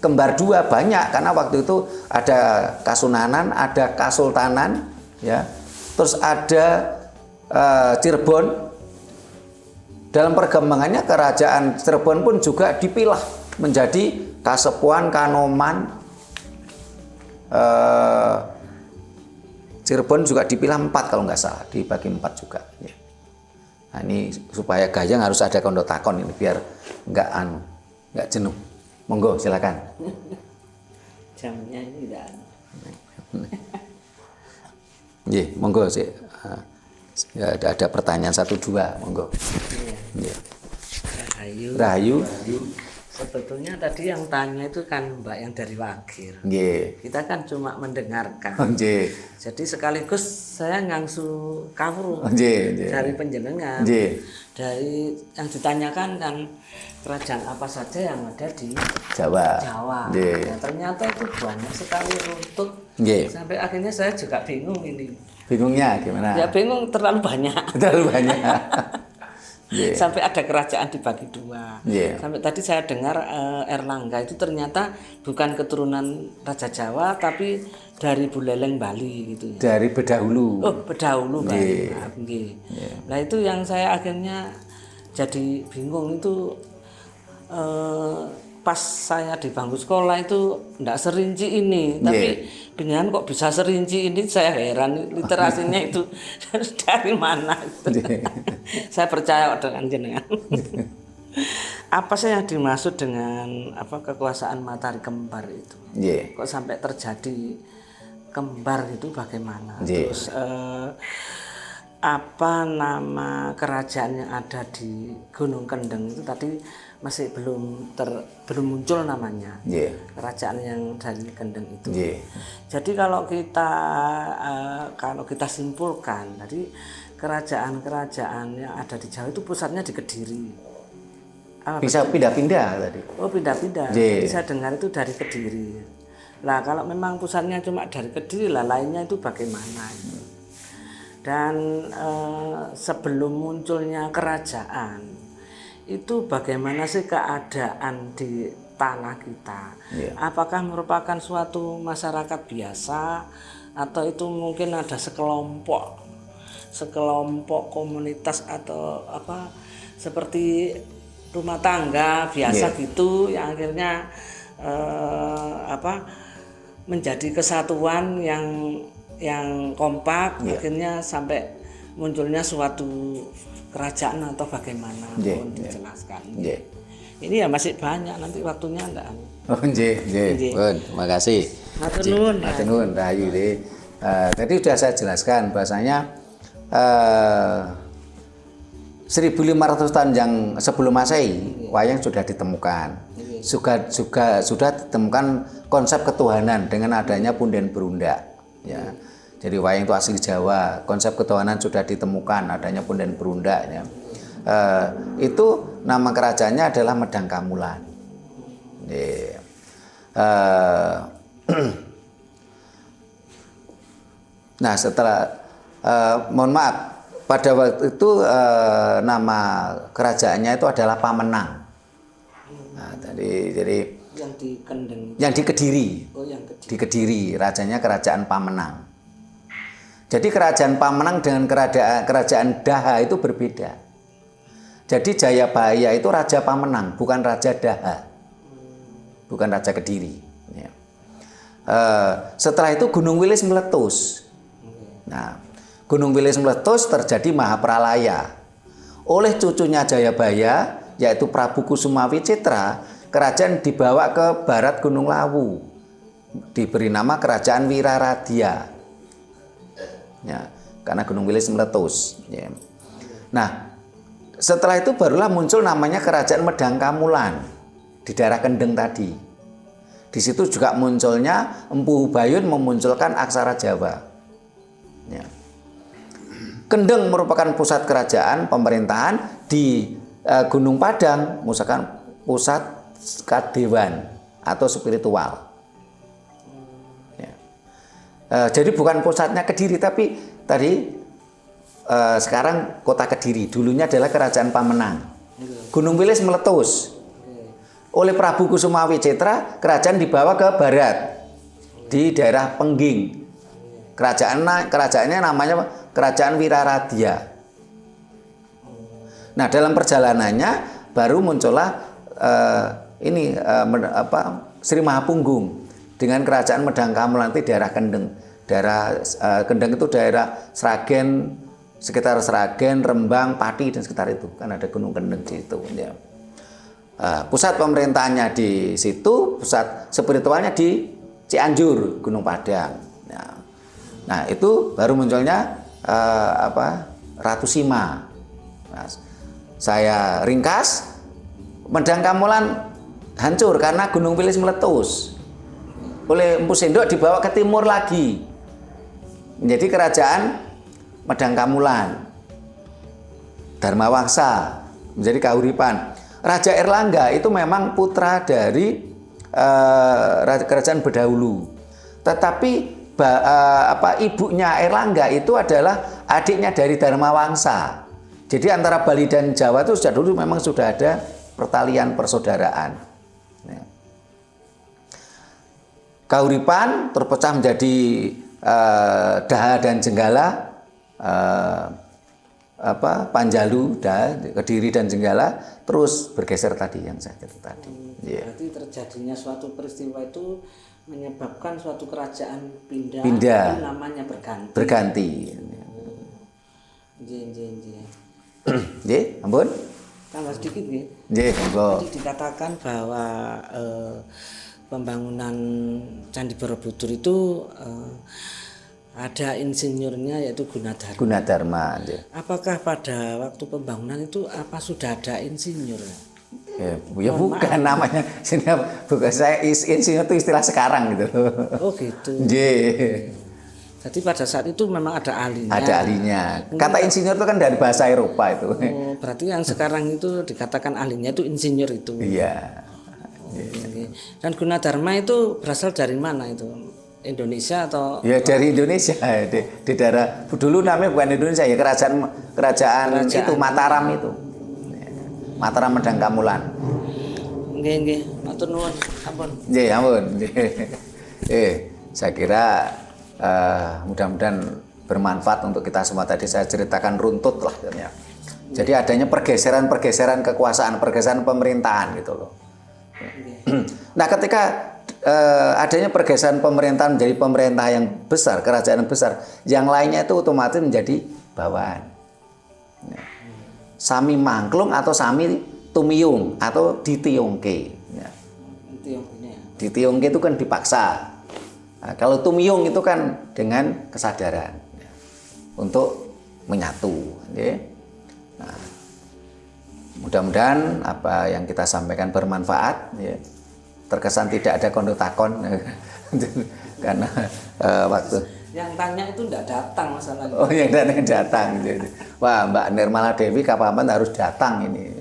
A: kembar dua, banyak, karena waktu itu ada Kasunanan, ada Kasultanan, ya, terus ada Cirebon. Dalam perkembangannya kerajaan Cirebon pun juga dipilah menjadi Kasepuhan, Kanoman. Cirebon juga dipilah 4 kalau nggak salah, dibagi 4 juga. Ya. Nah, ini supaya Gayeng harus ada kondo takon ini biar nggak jenuh. Monggo silakan.
B: Jamnya ini tidak.
A: Iya, monggo sih. Ya, ada pertanyaan 1-2, monggo.
B: Iya.
A: Ya.
B: Rahayu.
A: Rahayu.
B: Sebetulnya tadi yang tanya itu kan Mbak yang dari Wagir.
A: Nggih.
B: Kita kan cuma mendengarkan.
A: Nggih.
B: Jadi sekaligus saya ngangsu kawruh dari penjenengan. Dari yang ditanyakan kan kerajaan apa saja yang ada di
A: Jawa.
B: Ya, ternyata itu banyak sekali runtut. Sampai akhirnya saya juga bingung ini.
A: Bingungnya gimana?
B: Ya bingung, terlalu banyak.
A: Terlalu banyak.
B: Sampai ada kerajaan dibagi 2. Sampai tadi saya dengar Erlangga itu ternyata bukan keturunan Raja Jawa tapi dari Buleleng Bali gitu ya. Dari
A: Bedahulu.
B: Oh, Bedahulu Bali. Nah, itu yang saya akhirnya jadi bingung itu pas saya di bangku sekolah itu enggak serinci ini, tapi beneran kok bisa serinci ini, saya heran literasinya itu dari mana. Saya percaya dengan jenengan. Apa sih yang dimaksud dengan kekuasaan matahari kembar itu? Kok sampai terjadi kembar itu bagaimana? Terus apa nama kerajaan yang ada di Gunung Kendeng itu tadi masih belum muncul namanya. Kerajaan yang dari Kendeng itu. Jadi kalau kita simpulkan, jadi kerajaan-kerajaan yang ada di Jawa itu pusatnya di Kediri.
A: Bisa pindah-pindah tadi.
B: Oh, pindah-pindah. Jadi saya dengar itu dari Kediri. Nah, kalau memang pusatnya cuma dari Kediri, lah lainnya itu bagaimana? Dan sebelum munculnya kerajaan, itu bagaimana sih keadaan di tanah kita? Apakah merupakan suatu masyarakat biasa atau itu mungkin ada sekelompok komunitas atau apa seperti rumah tangga biasa gitu yang akhirnya menjadi kesatuan yang kompak akhirnya sampai munculnya suatu kerajaan atau bagaimana mohon dijelaskan. Ini ya masih banyak, nanti waktunya enggak.
A: Oh, terima kasih.
B: Matur nuwun
A: Rahayu. Tadi sudah saya jelaskan bahasanya 1500 tahun yang sebelum Masehi wayang sudah ditemukan. Sudah ditemukan konsep ketuhanan dengan adanya punden berundak. Ya. Jadi wayang itu asli Jawa, konsep ketuhanan sudah ditemukan adanya punden berundak. Ya. Itu nama kerajaannya adalah Medang Kamulan. Nah, setelah mohon maaf, pada waktu itu nama kerajaannya itu adalah Pamenang. Nah, jadi
B: yang di Kendeng.
A: Yang di Kediri.
B: Oh, yang Kediri.
A: Di Kediri, rajanya kerajaan Pamenang. Jadi kerajaan Pamenang dengan kerajaan Daha itu berbeda. Jadi Jayabaya itu Raja Pamenang, bukan Raja Daha. Bukan Raja Kediri. Ya. Setelah itu Gunung Wilis meletus. Nah, Gunung Wilis meletus terjadi Mahapralaya. Oleh cucunya Jayabaya, yaitu Prabu Kusumawi Citra, kerajaan dibawa ke barat Gunung Lawu. Diberi nama Kerajaan Wiraradia. Ya, karena Gunung Wilis meletus. Ya. Nah, setelah itu barulah muncul namanya Kerajaan Medang Kamulan di daerah Kendeng tadi. Di situ juga munculnya Empu Hubayun memunculkan aksara Jawa. Ya. Kendeng merupakan pusat kerajaan pemerintahan, di Gunung Padang misalkan pusat kadewan atau spiritual. Ya. Jadi bukan pusatnya Kediri, tapi tadi sekarang kota Kediri, dulunya adalah kerajaan Pamenang. Gunung Wilis meletus. Oleh Prabu Kusumawi Citra, kerajaan dibawa ke barat di daerah Pengging. Kerajaannya namanya Kerajaan Wiraradya. Nah, dalam perjalanannya baru muncullah Sri Mahapunggung dengan kerajaan Medang Kamulan di daerah Kendeng. Daerah Kendeng itu daerah Sragen, sekitar Sragen, Rembang, Pati dan sekitar itu. Kan ada Gunung Kendeng di situ. Ya. Pusat pemerintahannya di situ, pusat spiritualnya di Cianjur, Gunung Padang. Nah, itu baru munculnya Ratu Sima. Nah, saya ringkas, Medang Kamulan hancur karena Gunung Wilis meletus. Oleh Empu Sendok dibawa ke timur lagi, menjadi kerajaan Medang Kamulan. Dharmawangsa menjadi Kahuripan. Raja Erlangga itu memang putra dari kerajaan Bedahulu, tetapi ibunya Erlangga itu adalah adiknya dari Dharmawangsa. Jadi antara Bali dan Jawa itu sejak dulu memang sudah ada pertalian persaudaraan. Kahuripan terpecah menjadi Daha dan Jenggala, Panjalu, Kediri dan Jenggala, terus bergeser tadi yang saya kata tadi.
B: Berarti terjadinya suatu peristiwa itu menyebabkan suatu kerajaan pindah. Itu namanya berganti. Nggih, ampun. Tambah sedikit nggih.
A: Nggih, monggo.
B: Tadi dikatakan bahwa pembangunan Candi Borobudur itu ada insinyurnya yaitu Gunadarma.
A: Gunadarma.
B: Apakah pada waktu pembangunan itu sudah ada insinyur?
A: Ya bukan namanya. Bukan saya insinyur itu istilah sekarang gitu.
B: Oh gitu.
A: Nggih.
B: Jadi pada saat itu memang ada ahlinya.
A: Ada ahlinya. Kata insinyur itu kan dari bahasa Eropa itu.
B: Oh, berarti yang sekarang itu dikatakan ahlinya itu insinyur itu.
A: Iya.
B: Dan Gunadarma itu berasal dari mana itu? Indonesia atau? Ya
A: dari Indonesia, di daerah dulu namanya bukan Indonesia ya, kerajaan itu Mataram itu. Mataram Medang Kamulan.
B: Nggih, matur nuwun, ampun.
A: Nggih, ampun. Saya kira mudah-mudahan bermanfaat untuk kita semua. Tadi saya ceritakan runtut lah ya. Jadi adanya pergeseran kekuasaan, pergeseran pemerintahan gitu loh. Nah, ketika adanya pergeseran pemerintahan menjadi pemerintah yang besar, kerajaan yang besar, yang lainnya itu otomatis menjadi bawahan. Sami mangklung atau sami tumiyung atau ditiungke. Ditiungke itu kan dipaksa. Nah, kalau tumiyung itu kan dengan kesadaran untuk menyatu. Nah, mudah-mudahan apa yang kita sampaikan bermanfaat. Terkesan tidak ada kondotakon karena waktu
B: yang tanya itu tidak datang masalahnya.
A: Oh, yang datang. Wah, Mbak Nirmala Dewi kapan harus datang ini.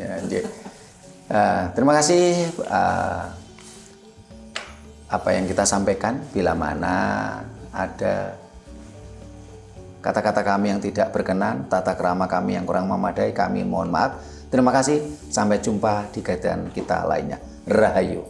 A: Terima kasih apa yang kita sampaikan. Bila mana ada kata-kata kami yang tidak berkenan, tata krama kami yang kurang memadai, kami mohon maaf. Terima kasih. Sampai jumpa di kajian kita lainnya. Rahayu.